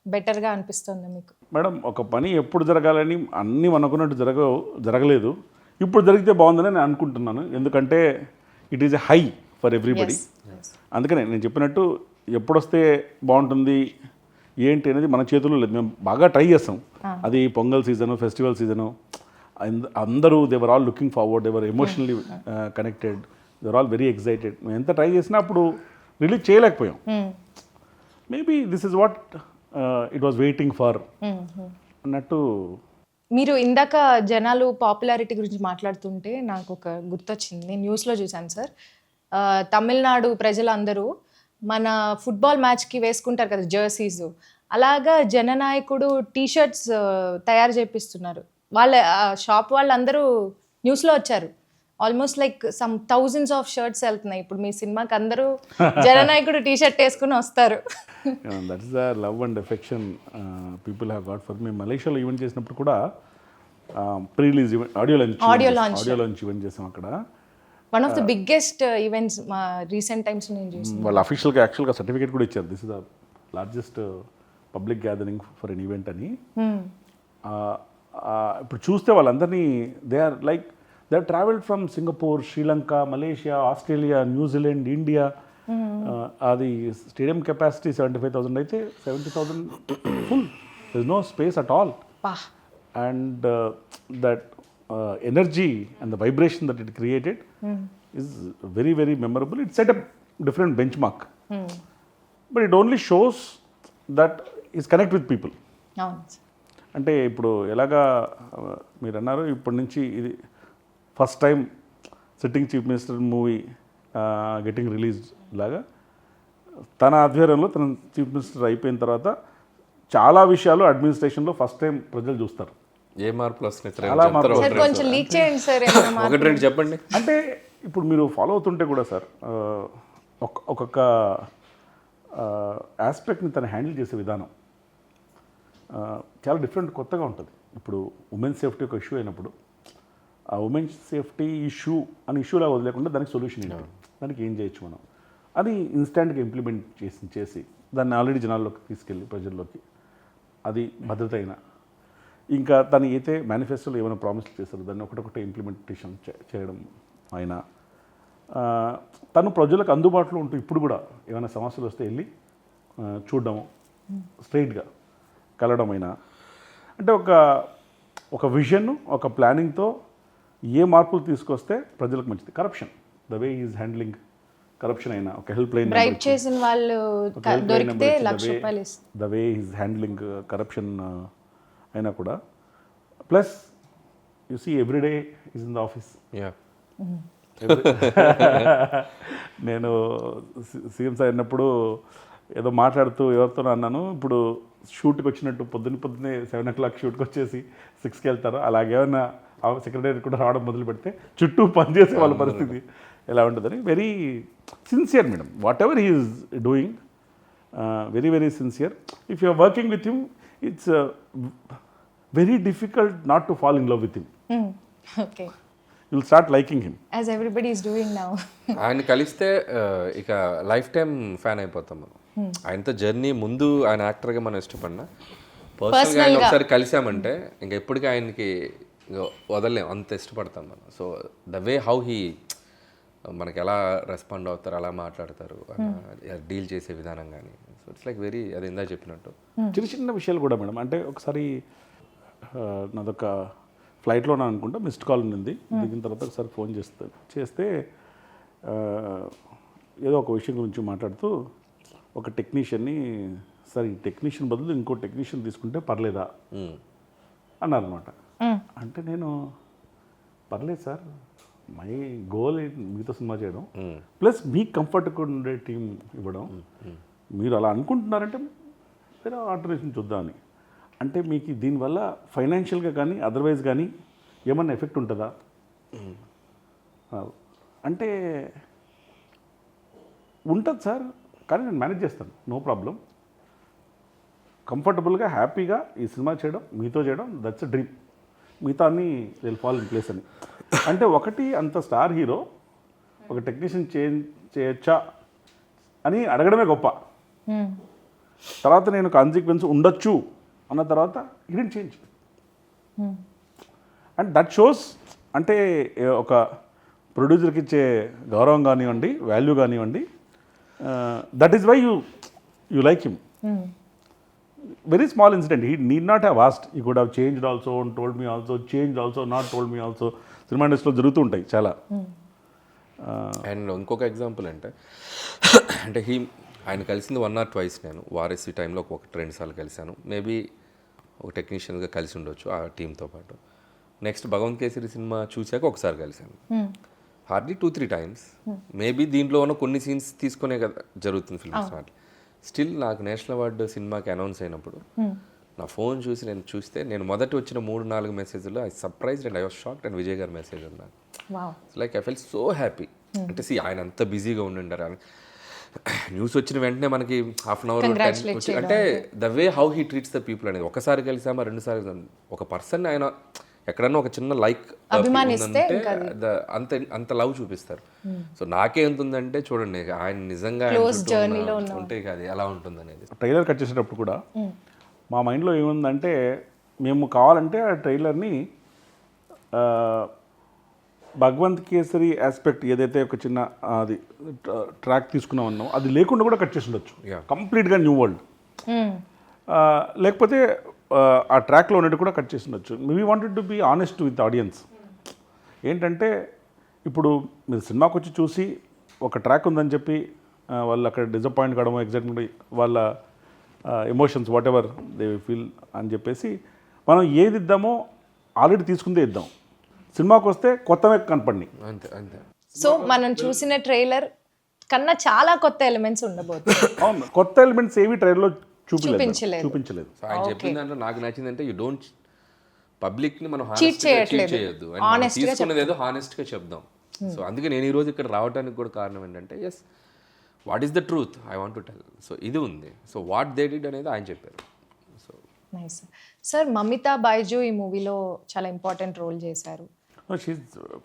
బెటర్గా అనిపిస్తుంది మీకు? మేడం, ఒక పని ఎప్పుడు జరగాలని అన్నీ అనుకున్నట్టు జరగలేదు, ఇప్పుడు జరిగితే బాగుందని నేను అనుకుంటున్నాను. ఎందుకంటే it is a high for everybody. అందుకనే నేను చెప్పినట్టు ఎప్పుడు వస్తే బాగుంటుంది ఏంటి అనేది మన చేతుల్లో లేదు. మేము బాగా ట్రై చేస్తాం, అది పొంగల్ సీజను, ఫెస్టివల్ సీజను, అందరూ they're all looking forward, they're emotionally connected, they're all very excited. మేము ఎంత ట్రై చేసినా అప్పుడు రిలీజ్ చేయలేకపోయాం. Maybe this is what it was waiting for అన్నట్టు. మీరు ఇందాక జనాలు పాపులారిటీ గురించి మాట్లాడుతుంటే నాకు ఒక గుర్తొచ్చింది, నేను న్యూస్లో చూశాను సార్. తమిళనాడు ప్రజలందరూ మన ఫుట్బాల్ మ్యాచ్కి వేసుకుంటారు కదా జెర్సీస్, అలాగా జననాయకుడు టీషర్ట్స్ తయారు చేపిస్తున్నారు. వాళ్ళ షాప్ వాళ్ళందరూ న్యూస్లో వచ్చారు. Almost like some thousands of shirts వెళ్తున్నాయి ఇప్పుడు మీ సినిమాకి, అందరూ జననాయకుడు టీషర్ట్ వేసుకుని వస్తారు. That is the love and affection people have got for me. మలేషియాలో ఈవెంట్ చేసినప్పుడు కూడా pre release event, audio launch event చేసాం అక్కడ. One of the biggest events మా రీసెంట్ టైమ్స్ నేను చూసాను. వాళ్ళు యాక్చువల్గా సర్టిఫికేట్ కూడా ఇచ్చారు, this is the largest public gathering for an event అని. ఇప్పుడు చూస్తే వాళ్ళందరినీ they are travelled from Singapore, Sri Lanka, Malaysia, Australia, New Zealand, India. అది స్టేడియం కెపాసిటీ 75,000 అయితే 70,000 full, there is no space at all. And that energy and the vibration that it created is very, very memorable. It set a different benchmark. But it only shows that is connect with people. అంటే ఇప్పుడు ఎలాగా మీరు అన్నారు, ఇప్పటి నుంచి ఇది first time sitting chief minister movie getting release లాగా తన ఆధ్వర్యంలో తన చీఫ్ మినిస్టర్ అయిపోయిన తర్వాత చాలా విషయాలు అడ్మినిస్ట్రేషన్లో ఫస్ట్ టైం ప్రజలు చూస్తారు. ఏ మార్పులు వస్తున్నాయి? చెప్పండి. అంటే ఇప్పుడు మీరు ఫాలో అవుతుంటే కూడా సార్ ఒక్కొక్క ఆస్పెక్ట్ని తను హ్యాండిల్ చేసే విధానం చాలా డిఫరెంట్, కొత్తగా ఉంటుంది. ఇప్పుడు ఉమెన్ సేఫ్టీ ఒక ఇష్యూ అయినప్పుడు ఆ ఉమెన్ సేఫ్టీ ఇష్యూ అని ఇష్యూలా వదిలేకుండా దానికి సొల్యూషన్ ఏంటి, దానికి ఏం చేయొచ్చు మనం, అది ఇన్స్టాంట్గా ఇంప్లిమెంట్ చేసి దాన్ని ఆల్రెడీ జనాల్లోకి తీసుకెళ్ళి ప్రజల్లోకి, అది భద్రత అయినా ఇంకా తను అయితే మేనిఫెస్టోలో ఏమైనా ప్రామిస్ చేశారు దాన్ని ఒకటొకటి ఇంప్లిమెంటేషన్ చేయడం ఆయన తను ప్రజలకు అందుబాటులో ఉంటూ ఇప్పుడు కూడా ఏమైనా సమస్యలు వస్తే వెళ్ళి చూడడం స్ట్రైట్గా కలవడం అయినా అంటే ఒక విజన్ ఒక ప్లానింగ్తో ఏ మార్పులు తీసుకొస్తే ప్రజలకు మంచిది. Corruption the way is handling corruption అయినా ఒక హెల్ప్ లైన్ బ్రైబ్ చేసిన వాళ్ళు దొరికితే ₹1,00,000 the way is handling corruption అయినా కూడా plus you see everyday is in the office. నేను సీఎం సార్ అయినప్పుడు ఏదో మాట్లాడుతూ ఎవరితో అన్నాను, ఇప్పుడు షూట్కి వచ్చినట్టు పొద్దున్నే 7 o'clock షూట్కి వచ్చేసి 6కి వెళ్తారు, అలాగేమన్నా సెక్రటరీ కూడా రావడం మొదలు పెడితే చుట్టూ పనిచేసే వాళ్ళ పరిస్థితి ఎలా ఉంటుందని. Very sincere madam, whatever he is doing, very very sincere. If you are working with him it's very difficult not to fall in love with him. Okay, you'll start liking him as everybody is doing now. ఆయన కలిస్తే ఇక life time fan అయిపోతాం మనం. ఆయనతో journey ముందు ఆయన యాక్టర్గా మనం ఇష్టపడినా పర్సనల్గా ఆయన ఒకసారి కలిసామంటే ఇంకా ఎప్పటికీ ఆయనకి వదలలేం, అంత ఇష్టపడతాం మనం. So the way how he మనకి ఎలా రెస్పాండ్ అవుతారు, అలా మాట్లాడతారు, డీల్ చేసే విధానం కానీ, సో ఇట్స్ లైక్ వెరీ, అది ఇందా చెప్పినట్టు చిన్న చిన్న విషయాలు కూడా మేడం. అంటే ఒకసారి నాదొక ఫ్లైట్లో అనుకుంటా మిస్డ్ కాల్ ఉంది, దిగిన తర్వాత ఒకసారి ఫోన్ చేస్తే ఏదో ఒక విషయం గురించి మాట్లాడుతూ ఒక టెక్నీషియన్ని, సార్ ఈ టెక్నీషియన్ బదులు ఇంకో టెక్నీషియన్ తీసుకుంటే పర్లేదా అన్నారనమాట. అంటే నేను పర్లేదు సార్, మై గోల్ మీతో సినిమా చేయడం ప్లస్ మీకు కంఫర్ట్గా ఉండే టీం ఇవ్వడం, మీరు అలా అనుకుంటున్నారంటే వేరే ఆల్టర్నేషన్ చూద్దామని. అంటే మీకు దీనివల్ల ఫైనాన్షియల్గా కానీ అదర్వైజ్ కానీ ఏమన్నా ఎఫెక్ట్ ఉంటుందా అంటే, ఉంటుంది సార్, కానీ నేను మేనేజ్ చేస్తాను, నో ప్రాబ్లం, కంఫర్టబుల్గా హ్యాపీగా ఈ సినిమా చేయడం, మీతో చేయడం, దట్స్ అ డ్రీమ్, మిగతా అన్ని విల్ ఫాల్ ఇన్ ప్లేస్ అని. అంటే ఒకటి అంత స్టార్ హీరో ఒక టెక్నీషియన్ చేయొచ్చా అని అడగడమే గొప్ప. తర్వాత నేను కాన్సిక్వెన్స్ ఉండొచ్చు అన్న తర్వాత incident change. And that shows, అంటే ఒక ప్రొడ్యూసర్కి ఇచ్చే గౌరవం కానివ్వండి, వాల్యూ కానివ్వండి, that is why you like him. Very small incident, he need not have asked, he could have changed also, told me also, changed also, not told me also. Cinema ఇండస్ట్రీలో జరుగుతూ ఉంటాయి చాలా. అండ్ ఇంకొక example అంటే ఆయన కలిసింది 1 or 2 నేను వారసి టైంలో 1-2 సార్లు కలిశాను. మేబీ ఒక టెక్నీషియన్గా కలిసి ఉండొచ్చు ఆ టీంతో పాటు. నెక్స్ట్ భగవంత్ కేసరి సినిమా చూశాక ఒకసారి కలిశాను, హార్డ్లీ 2-3 times. మేబీ దీంట్లో ఉన్న కొన్ని సీన్స్ తీసుకునే కదా జరుగుతుంది ఫిల్మ్ స్టార్ట్. స్టిల్ నాకు నేషనల్ అవార్డు సినిమాకి అనౌన్స్ అయినప్పుడు నా ఫోన్ చూస్తే నేను మొదటి వచ్చిన 3-4 మెసేజ్లో I surprised and I was shocked and Vijay గారి మెసేజ్ ఉన్నాను. Like I fell so happy. అంటే ఆయన అంత బిజీగా ఉండిండారు అని న్యూస్ వచ్చిన వెంటనే మనకి హాఫ్ అన్ అవర్ అంటే the way how he treats the people అనేది. ఒకసారి కలిసామా 2 సార్లు ఒక పర్సన్ ఆయన ఎక్కడన్నా ఒక చిన్న లైక్ అంత లవ్ చూపిస్తారు. సో నాకే ఎంత ఉందంటే చూడండి, ఆయన నిజంగా ఉంటే కాదు ఎలా ఉంటుంది అనేది. ట్రైలర్ కట్ చేసేటప్పుడు కూడా మా మైండ్లో ఏముందంటే, మేము కావాలంటే ఆ ట్రైలర్ని భగవంత్ కేసరి ఆస్పెక్ట్ ఏదైతే ఒక చిన్న అది ట్రాక్ తీసుకున్నామన్నో అది లేకుండా కూడా కట్ చేసి ఉండొచ్చు, కంప్లీట్గా న్యూ వరల్డ్. లేకపోతే ఆ ట్రాక్లో ఉన్నట్టు కూడా కట్ చేసి ఉండొచ్చు. We wanted to be honest with audience. ఏంటంటే ఇప్పుడు మీరు సినిమాకి వచ్చి చూసి ఒక ట్రాక్ ఉందని చెప్పి వాళ్ళు అక్కడ డిసప్పాయింట్ కావడము, ఎగ్జైట్మెంట్, వాళ్ళ emotions what ever they feel అని చెప్పేసి మనం ఏది ఇద్దామో ఆల్రెడీ తీసుకుందే ఇద్దాం. సినిమాకి వస్తే కొత్తవే కనపడినాయి అంతే అంతే. సో మనం చూసిన ట్రైలర్ కన్నా చాలా కొత్త ఎలిమెంట్స్ ఉండబోతుంది. అవును, కొత్త ఎలిమెంట్స్ ఏవి ట్రైలర్లో చూపించలేదు. ఆయన చెప్పిన దాంట్లో నాకు నచ్చిందంటే యూ డోంట్ పబ్లిక్ని మనం చీట్ చేయట్లేదు, తీసుకునేది ఏదో హానెస్ట్గా చెప్దాం. సో అందుకే నేను ఈరోజు ఇక్కడ రావడానికి కూడా కారణం ఏంటంటే yes what is the truth I want to tell. So ఇది ఉంది. సో వాట్ దే డిడ్ అనేది ఆయన చెప్పారు. So nice sir. Mamitha Baiju ఈ మూవీలో చాలా ఇంపార్టెంట్ రోల్ చేశారు. She's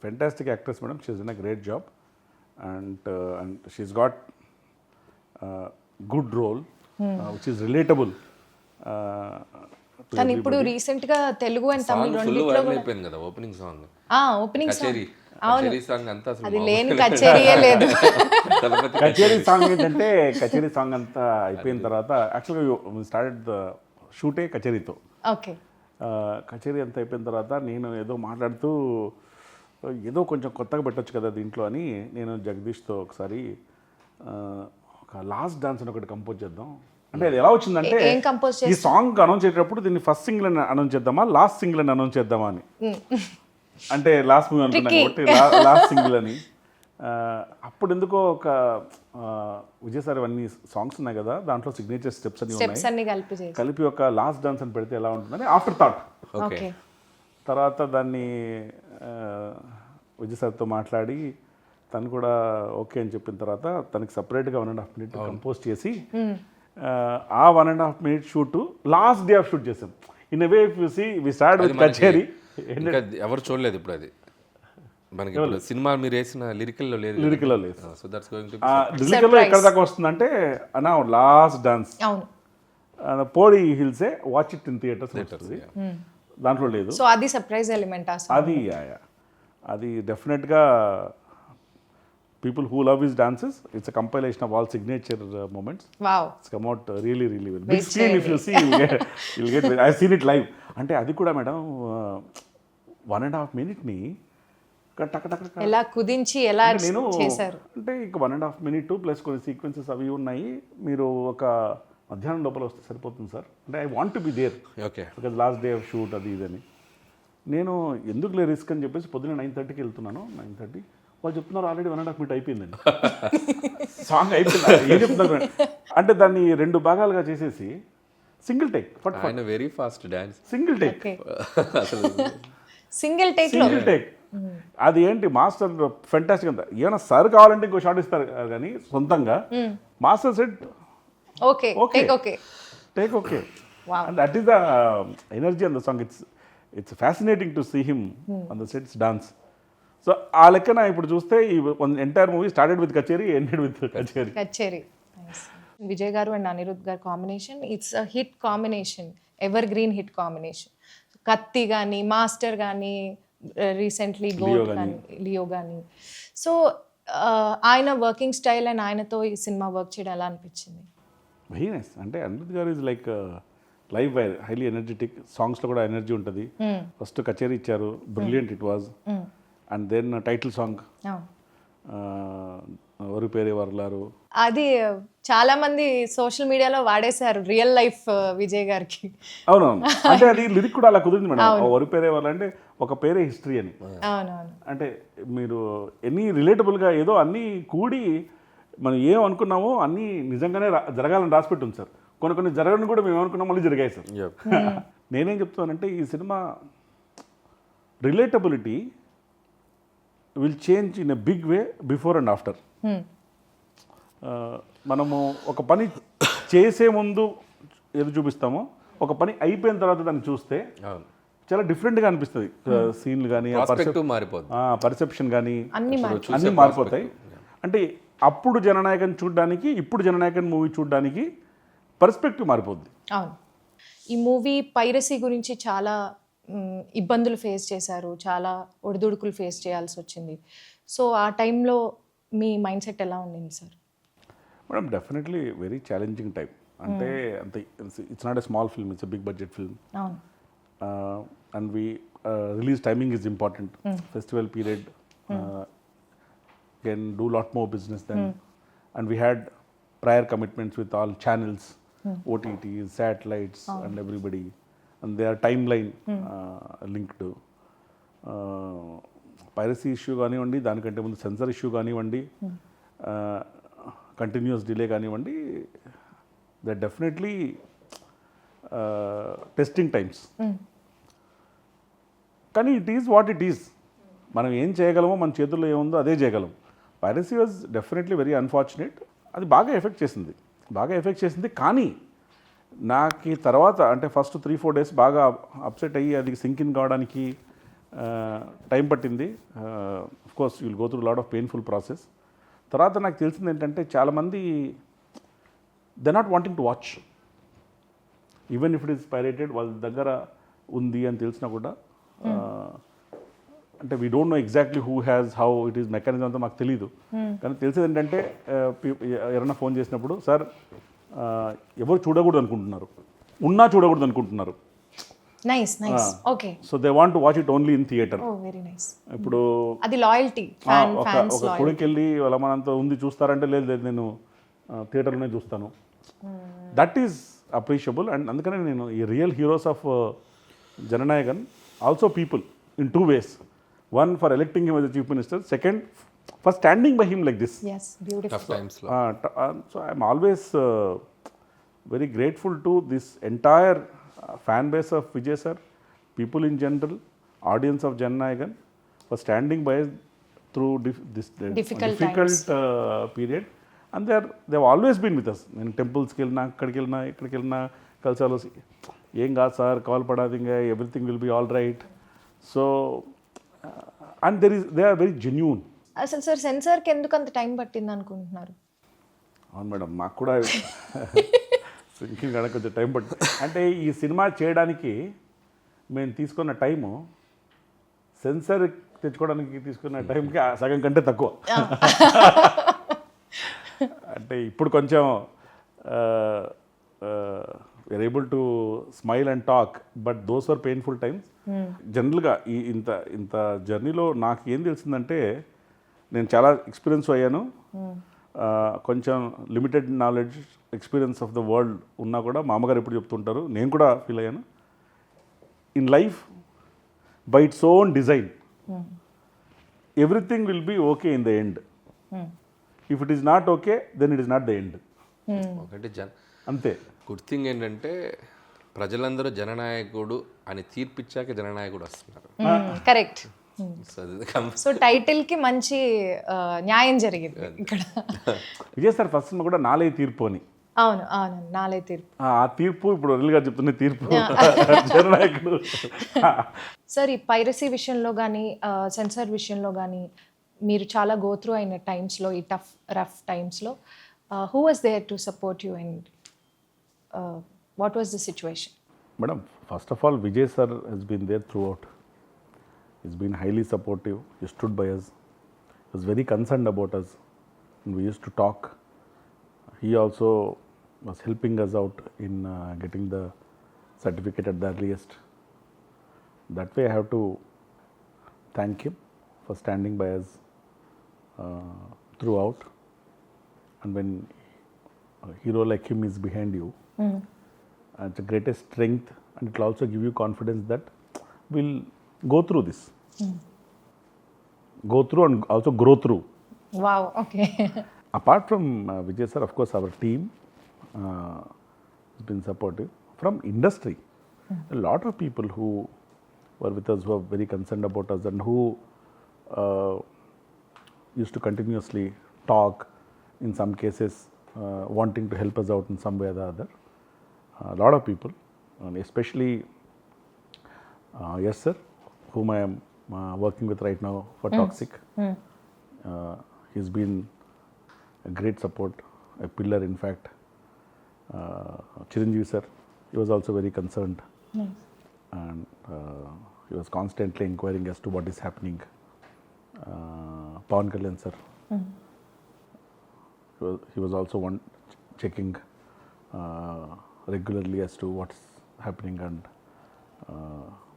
fantastic actress madam, she's done a great job and she's got good role which is relatable కానీ ఇప్పుడు రీసెంట్ గా తెలుగు అండ్ తమిళ ఫుల్ రెండిట్లో వైరల్ అయిపోయింది కదా ఓపెనింగ్ సాంగ్, ఓపెనింగ్ కచేరీ కచేరీ సాంగ్ అంతా అసలు అది లేని కచేరీయే లేదు. తలపతి కచేరీ సాంగ్ ఏంటంటే కచేరీ సాంగ్ అంతా అయిపోయిన తర్వాత యాక్చువల్గా స్టార్టెడ్ ద షూటే కచేరీతో. ఓకే. కచేరీ అంతా అయిపోయిన తర్వాత నేను ఏదో మాట్లాడుతూ ఏదో కొంచెం కొత్తగా పెట్టొచ్చు కదా దీంట్లో అని నేను జగదీష్తో ఒకసారి ఒక లాస్ట్ డాన్స్ అని ఒకటి కంపోజ్ చేద్దాం అంటే అది ఎలా వచ్చిందంటే ఏం కంపోజ్ ఈ సాంగ్ అనౌన్స్ చేసేటప్పుడు దీన్ని ఫస్ట్ సింగిల్ అని అనౌన్స్ చేద్దామా లాస్ట్ సింగిల్ అని అనౌన్స్ చేద్దామా అని, అంటే లాస్ట్ మూవీ అనుకున్నాను కాబట్టి లాస్ట్ సింగిల్ అని. అప్పుడు ఎందుకో ఒక విజయ్ సార్ అన్ని సాంగ్స్ ఉన్నాయి కదా దాంట్లో సిగ్నేచర్ స్టెప్స్ అన్ని స్టెప్స్ అన్ని ఉన్నాయి, కలిపి ఒక లాస్ట్ డాన్స్ అని పెడితే ఎలా ఉంటుందని ఆఫ్టర్ థాట్. ఓకే. తర్వాత దాన్ని విజయ్ సార్తో మాట్లాడి తను కూడా ఓకే అని చెప్పిన తర్వాత తనకి సపరేట్గా 1.5 minute కంపోజ్ చేసి ఆ 1.5 minute shoot last day of shoot చేసాం. ఇన్ అవే చూసి వి స్టార్ట్ విత్ కచేరీ. ఇంకా ఎవరు చూడలేదు ఇప్పుడు అది మనకి ఇప్పుడు సినిమా మీరు వేసిన లిరికల్లో లేదు, లిరికల్లో లేదు. సో దట్స్ గోయింగ్ టు లిరికల్లో ఎక్కడ దాకా వస్తుందంటే అన్నా లాస్ట్ డాన్స్ అవును పోడి హిల్సే వాచ్ ఇట్ ఇన్ థియేటర్స్ వస్తుంది, దాంట్లో లేదు. సో అది సర్ప్రైజ్ ఎలిమెంట్ అది డెఫినెట్గా people who love his dances, it's a compilation of all signature moments. Wow. It's come out really well. Big screen, if you see, you'll get I've seen it live. అంటే అది కూడా madam 1.5 minute ని ఎలా కుదించి ఎలా నేను చేశారు అంటే ఇక 1.5 minute ప్లస్ కొన్ని సీక్వెన్సెస్ అవి ఉన్నాయి, మీరు ఒక మధ్యాహ్నం లోపల వస్తే సరిపోతుంది సార్ అంటే I want to be there. Okay. Because last day of shoot అది ఇదని నేను ఎందుకులే రిస్క్ అని చెప్పేసి పొద్దున్న 9:30కి వెళ్తున్నాను. 9:30 వాళ్ళు చెప్తున్నారు ఆల్రెడీ 1.5 minute అయిపోయిందండి, సాంగ్ అయిపోయింది. ఏం చెప్తున్నారు అంటే దాన్ని 2 భాగాలుగా చేసేసి single take very fast dance, single take అసలు సింగిల్ టేక్ అది ఏంటి మాస్టర్ ఫెంటాస్టిక్ అంతా. ఏమైనా సార్ కావాలంటే ఇంకో షాట్ ఇస్తారు కానీ సొంతంగా master set okay take okay and that is the energy on the song. It's fascinating to see him on the sets dance. So ఆ లెక్కన ఇప్పుడు చూస్తే ఈ entire movie started with Kacheri ended with Kacheri. Vijay గారు అండ్ అనిరుద్ధ్ గారు combination it's a hit combination, evergreen hit combination. Kaththi కానీ Master కానీ recently gold కానీ లియో కానీ. సో ఆయన వర్కింగ్ స్టైల్ అండ్ ఆయనతో ఈ సినిమా వర్క్ చేయడం ఎలా అనిపించింది? Very nice. అంటే అనిరుద్ధ్ గారు is like live wire, highly energetic, సాంగ్స్లో కూడా ఎనర్జీ ఉంటుంది. ఫస్ట్ కచేరీ ఇచ్చారు, brilliant it was. And then title song ఎవరు పేరే వర్లారు, అది చాలా మంది సోషల్ మీడియాలో వాడేశారు రియల్ లైఫ్ విజయ్ గారికి. అవునవును, అంటే అది లిరిక్ కూడా అలా కుదిరింది మేడం. ఎవరు పేరే వర్ల అంటే ఒక పేరే హిస్టరీ అని. అవునవును, అంటే మీరు ఎన్ని రిలేటబుల్గా ఏదో అన్నీ కూడి మనం ఏం అనుకున్నామో అన్నీ నిజంగానే జరగాలని రాసిపెట్టి ఉంది సార్. కొన్ని జరగని కూడా మేము అనుకున్నాం మళ్ళీ జరిగాయి సార్. నేనేం చెప్తానంటే ఈ cinema relatability will change in a big way before and after. మనము ఒక పని చేసే ముందు ఏదో చూపిస్తామో ఒక పని అయిపోయిన తర్వాత దాన్ని చూస్తే చాలా డిఫరెంట్గా అనిపిస్తుంది. సీన్లు కానీ పర్సెప్షన్ కానీ అన్నీ మారిపోతాయి. అంటే అప్పుడు జననాయకన్ చూడడానికి ఇప్పుడు జననాయకన్ మూవీ చూడడానికి పర్స్పెక్టివ్ మారిపోద్ది. అవును, ఈ మూవీ పైరసీ గురించి చాలా ఇబ్బందులు ఫేస్ చేశారు, చాలా ఒడిదుడుకులు ఫేస్ చేయాల్సి వచ్చింది. సో ఆ టైంలో మీ మైండ్ సెట్ ఎలా ఉండింది sir? Madam definitely very challenging time. అంటే అంత it's not a small film, it's a big budget film. And release timing is important. Festival period can do lot more business then. And we had prior commitments with all channels, OTTs, satellites and everybody, and their timeline linked. Piracy issue కానివ్వండి, దానికంటే ముందు sensor issue కానివ్వండి, continuous delay కానివ్వండి, they definitely testing times. కానీ it is what it is. మనం ఏం చేయగలమో మన చేతుల్లో ఏముందో అదే చేయగలం. Piracy was definitely very unfortunate. అది బాగా ఎఫెక్ట్ చేసింది. కానీ నాకు తర్వాత అంటే ఫస్ట్ 3-4 days బాగా అప్సెట్ అయ్యి అది సింక్ ఇన్ కావడానికి టైం పట్టింది. Of course you will go through lot of painful process. తర్వాత నాకు తెలిసింది ఏంటంటే చాలామంది they not wanting to watch. Even if it is pirated వాళ్ళ దగ్గర ఉంది అని తెలిసినా కూడా అంటే we don't know exactly who has how it is mechanism అంతా మాకు తెలియదు. కానీ తెలిసేది ఏంటంటే ఎవరైనా ఫోన్ చేసినప్పుడు సార్ ఎవరు చూడకూడదు అనుకుంటున్నారు, ఉన్నా చూడకూడదు అనుకుంటున్నారు. Nice nice okay. So they want to watch it only in theatre. Oh very nice. ఇప్పుడు అది లాయల్టీ, ఫ్యాన్స్ ఒక కొడుకు వెళ్ళి వాళ్ళ మనంతా ఉంది చూస్తారంటే లేదు లేదు నేను థియేటర్లోనే చూస్తాను. That is appreciable. అండ్ అందుకనే నేను ఈ real heroes of Jana Nayagan also people in 2 ways. One, for electing him as the chief minister. Second, for standing by him like this. yes beautiful. Tough టైమ్స్లో So I'm always very grateful to this entire fan base of Vijay sir, people in general, audience of Jannayagan, for standing by us through this Difficult period. And they've always been with us. నేను టెంపుల్స్కి వెళ్ళినా ఇక్కడికి వెళ్ళినా కలిసాలో ఏం కాదు sir call పడాది ఇంకా everything will be all right. So and they are very genuine. అసలు సార్ సెన్సార్కి ఎందుకు అంత టైం పట్టింది అనుకుంటున్నారు? అవును మేడం, మాకు కూడా సింకింగ్ కానీ కొంచెం టైం పడుతుంది. అంటే ఈ సినిమా చేయడానికి మేము తీసుకున్న టైము సెన్సర్ తెచ్చుకోవడానికి తీసుకున్న టైంకి సగం కంటే తక్కువ. అంటే ఇప్పుడు కొంచెం we're able to smile and talk, but those are painful times. జనరల్గా ఈ ఇంత జర్నీలో నాకు ఏం తెలిసిందంటే నేను చాలా ఎక్స్పీరియన్స్ అయ్యాను. కొంచెం limited knowledge experience of the world ఉన్నా కూడా మా అమ్మగారు ఎప్పుడు చెప్తుంటారు, నేను కూడా ఫీల్ అయ్యాను. In life by its own design everything will be okay in the end. If it is not okay then it is not the end. ఒకటి అంతే. గుడ్ థింగ్ ఏంటంటే ప్రజలందరూ జననాయకుడు అని తీర్పిచ్చాక జననాయకుడు వస్తున్నారు. కరెక్ట్. సో సో టైటిల్ కి మంచి న్యాయం జరిగింది ఇక్కడ. విజయ్ సార్ ఫస్ట్ సినిమా కూడా నాలే తీర్పు అని. అవును అవును నాలే తీర్పు. ఆ తీర్పు ఇప్పుడు రియల్గా చెప్తున్న తీర్పు జననాయకుడు. సార్ ఈ పైరసీ విషయంలో కానీ సెన్సార్ విషయంలో కానీ మీరు చాలా గోత్రూ అయిన టైమ్స్లో, ఈ రఫ్ టైమ్స్లో who was there to support you and what was the situation? Madam, first of all, Vijay sir has been there throughout. He's been highly supportive. He stood by us. He was very concerned about us. And we used to talk. He also was helping us out in getting the certificate at the earliest. That way I have to thank him for standing by us throughout. And when a hero like him is behind you, it's the greatest strength, and it will also give you confidence that we'll go through this. Go through and also grow through. Wow, okay. Apart from Vijay sir, of course, our team has been supportive. From industry, a lot of people who were with us, who are very concerned about us, and who used to continuously talk, in some cases wanting to help us out in some way or the other. A lot of people, and especially yes sir, whom I am working with right now for Toxic. He's been a great support, a pillar in fact. Chiranjeevi sir, he was also very concerned. And he was constantly inquiring as to what is happening. Pawan Kalyan sir, he was also one checking regularly as to what's happening and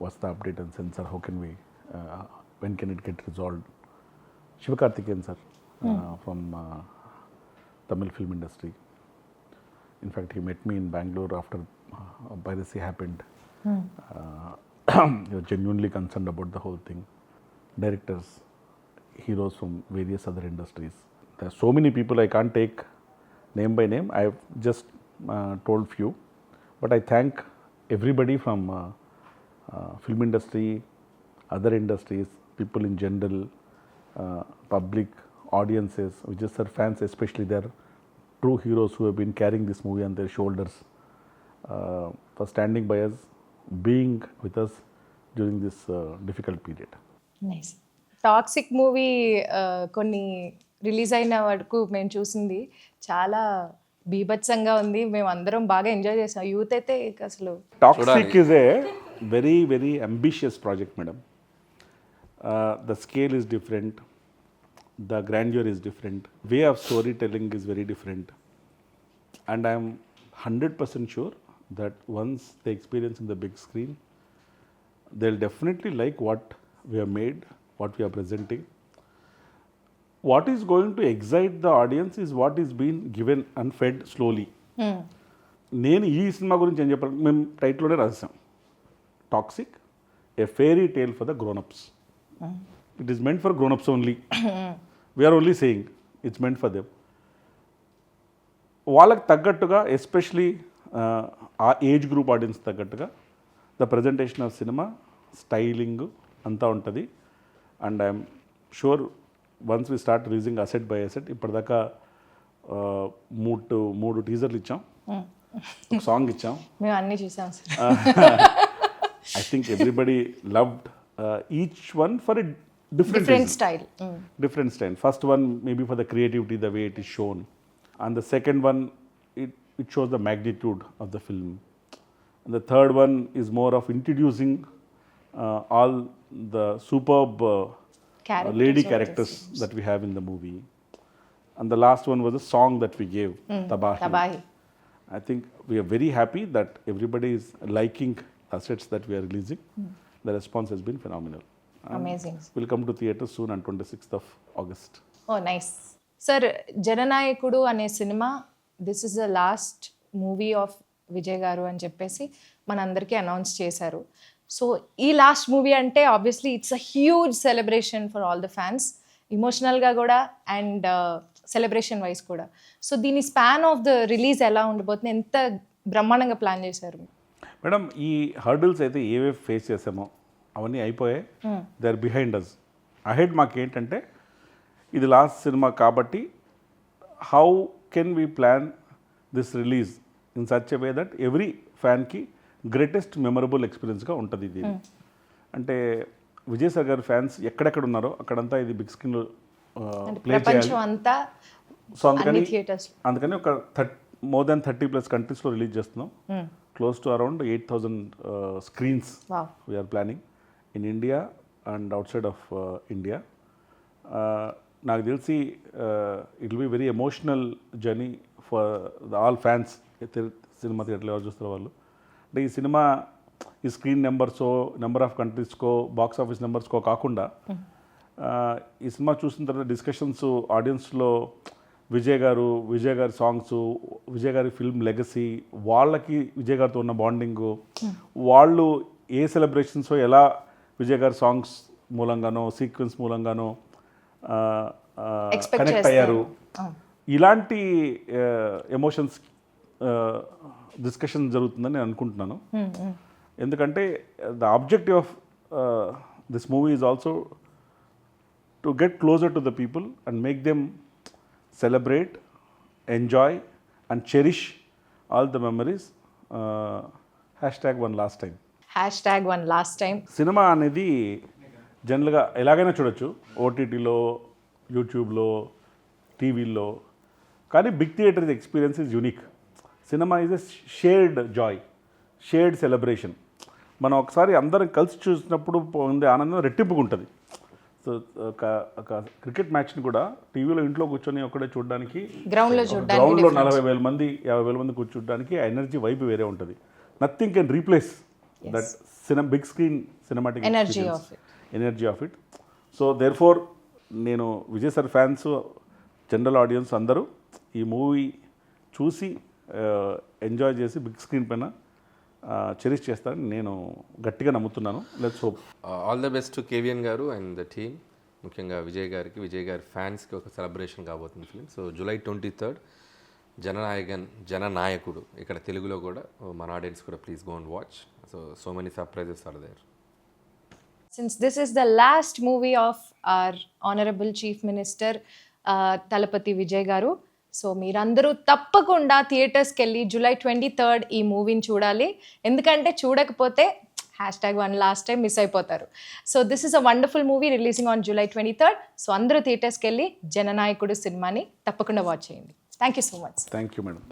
what's the update and sensor, how can we, when can it get resolved. Shivakarthikeyan sir from Tamil film industry. In fact, he met me in Bangalore after piracy happened. He was genuinely concerned about the whole thing. Directors, heroes from various other industries. There are so many people I can't take name by name. I have just told few, but I thank everybody from film industry, other industries, people in general, public, audiences, Vijay sir fans especially. They are true heroes who have been carrying this movie on their shoulders, for standing by us, being with us during this difficult period. Nice. Toxic movie కొన్ని release అయిన వరకు మేము చూసింది చాలా బీభత్సంగా ఉంది, మేము అందరం బాగా ఎంజాయ్ చేసాం. యూత్ అయితే ఇక అసలు toxic is a very very ambitious project madam. The scale is different, the grandeur is different, way of storytelling is very different, and I am 100% sure that once they experience in the big screen, they'll definitely like what we have made, what we are presenting. What is going to excite the audience is what is being given and fed slowly. నేను ఈ cinema గురించి ఏం చెప్పాలి, మేము టైటిల్లోనే రాసాం, Toxic, a fairy tale for the grownups. It is meant for grownups only. We're only saying it's meant for them. వాళ్ళకి తగ్గట్టుగా, ఎస్పెషలీ ఆ ఏజ్ గ్రూప్ ఆడియన్స్ తగ్గట్టుగా the presentation of cinema, styling అంతా ఉంటుంది. And I'm sure once we start releasing asset by asset, ఇప్పటిదాకా మూడు టీజర్లు ఇచ్చాం, ఒక సాంగ్ ఇచ్చాం. మేము అన్నీ చూసాం sir. I think everybody loved each one for a different style. Different style. First one maybe for the creativity, the way it is shown, and the second one it shows the magnitude of the film, and the third one is more of introducing all the superb lady characters that we have in the movie, and the last one was a song that we gave, Tabahi. I think we are very happy that everybody is liking assets that we are releasing. The response has been phenomenal. Amazing. Will come to theatre soon on 26th of August. Oh nice. Sir, Jananayakudu అనే సినిమా this is the last movie of Vijay garu అని చెప్పేసి మనందరికీ announce చేశారు. So ఈ last movie అంటే obviously it's a huge celebration for all the fans, ఇమోషనల్గా కూడా అండ్ సెలబ్రేషన్ వైజ్ కూడా. సో దీని స్పాన్ ఆఫ్ ద రిలీజ్ ఎలా ఉండబోతుంది, ఎంత బ్రహ్మాండంగా ప్లాన్ చేశారు మేడం? ఈ హర్డిల్స్ అయితే ఏవేవి ఫేస్ చేసామో అవన్నీ అయిపోయాయి, they are behind us. Ahead మాకు ఏంటంటే ఇది లాస్ట్ సినిమా కాబట్టి how can we plan this release in such a way that every ఫ్యాన్కి గ్రేటెస్ట్ మెమరబుల్ ఎక్స్పీరియన్స్గా ఉంటుంది ఇది. అంటే విజయ్ సార్ గారి ఫ్యాన్స్ ఎక్కడెక్కడ ఉన్నారో అక్కడంతా ఇది బిగ్ స్క్రీన్లో ప్లే చేయాలి. సో అందుకని ఒక మోర్ దాన్ 30+ కంట్రీస్లో రిలీజ్ చేస్తున్నాం. Close to around 8,000 screens we're planning in India and outside of India. నాకు తెలిసి it will be very emotional journey for all fans. సినిమా థియేటర్లో ఎవరు చూస్తారు వాళ్ళు. అంటే ఈ సినిమా ఈ స్క్రీన్ నెంబర్సో, నెంబర్ ఆఫ్ కంట్రీస్కో, బాక్స్ ఆఫీస్ నెంబర్స్కో కాకుండా ఈ సినిమా చూసిన తర్వాత డిస్కషన్స్ ఆడియన్స్లో విజయ్ గారి సాంగ్స్, విజయ్ గారి ఫిల్మ్ లెగసీ, వాళ్ళకి విజయ్ గారితో ఉన్న బాండింగు, వాళ్ళు ఏ సెలబ్రేషన్స్ ఎలా విజయ్ గారి సాంగ్స్ మూలంగానో సీక్వెన్స్ మూలంగానో కనెక్ట్ అయ్యారు, ఇలాంటి ఎమోషన్స్ డిస్కషన్ జరుగుతుందని నేను అనుకుంటున్నాను. ఎందుకంటే the objective of this movie is also to get closer to the people and make them celebrate, enjoy and cherish all the memories. #1 last time. #1 last time. Cinema అనేది జనరల్గా ఎలాగైనా చూడొచ్చు, ఓటీటీలో, యూట్యూబ్లో, టీవీల్లో. కానీ big theatre experience is unique. Cinema is a shared joy, shared celebration. మనం ఒకసారి అందరం కలిసి చూసినప్పుడు పొందే ఆనందం రెట్టింపుగా ఉంటుంది. సో ఒక క్రికెట్ మ్యాచ్ని కూడా టీవీలో ఇంట్లో కూర్చొని ఒక్కడే చూడడానికి, గ్రౌండ్లో 40,000 మంది 50,000 మంది కూర్చోడానికి ఆ ఎనర్జీ వైపు వేరే ఉంటుంది. Nothing can replace that big screen cinematic energy of it. So therefore నేను Vijay sir fans, general audience అందరూ ఈ మూవీ చూసి ఎంజాయ్ చేసి బిగ్ స్క్రీన్ పైన చెరిష్ చేస్తారని నేను గట్టిగా నమ్ముతున్నాను. Let's hope. All the best to KVN గారు అండ్ ద టీమ్, ముఖ్యంగా విజయ్ గారి ఫ్యాన్స్కి ఒక సెలబ్రేషన్ కాబోతుంది ఫిలిం. సో July 23rd జననాయకుడు ఇక్కడ తెలుగులో కూడా మన ఆడియన్స్ కూడా please go and watch. So many surprises are there. Since this is the last movie of our Honorable Chief Minister Talapati Vijay Garu, so మీరందరూ తప్పకుండా థియేటర్స్కి వెళ్ళి July 23rd ఈ మూవీని చూడాలి. ఎందుకంటే చూడకపోతే #1 లాస్ట్ టైం మిస్ అయిపోతారు. So this is a wonderful movie releasing on July 23rd. So అందరూ థియేటర్స్కి వెళ్ళి జననాయకుడు సినిమాని తప్పకుండా వాచ్ చేయండి. Thank you so much. Thank you madam.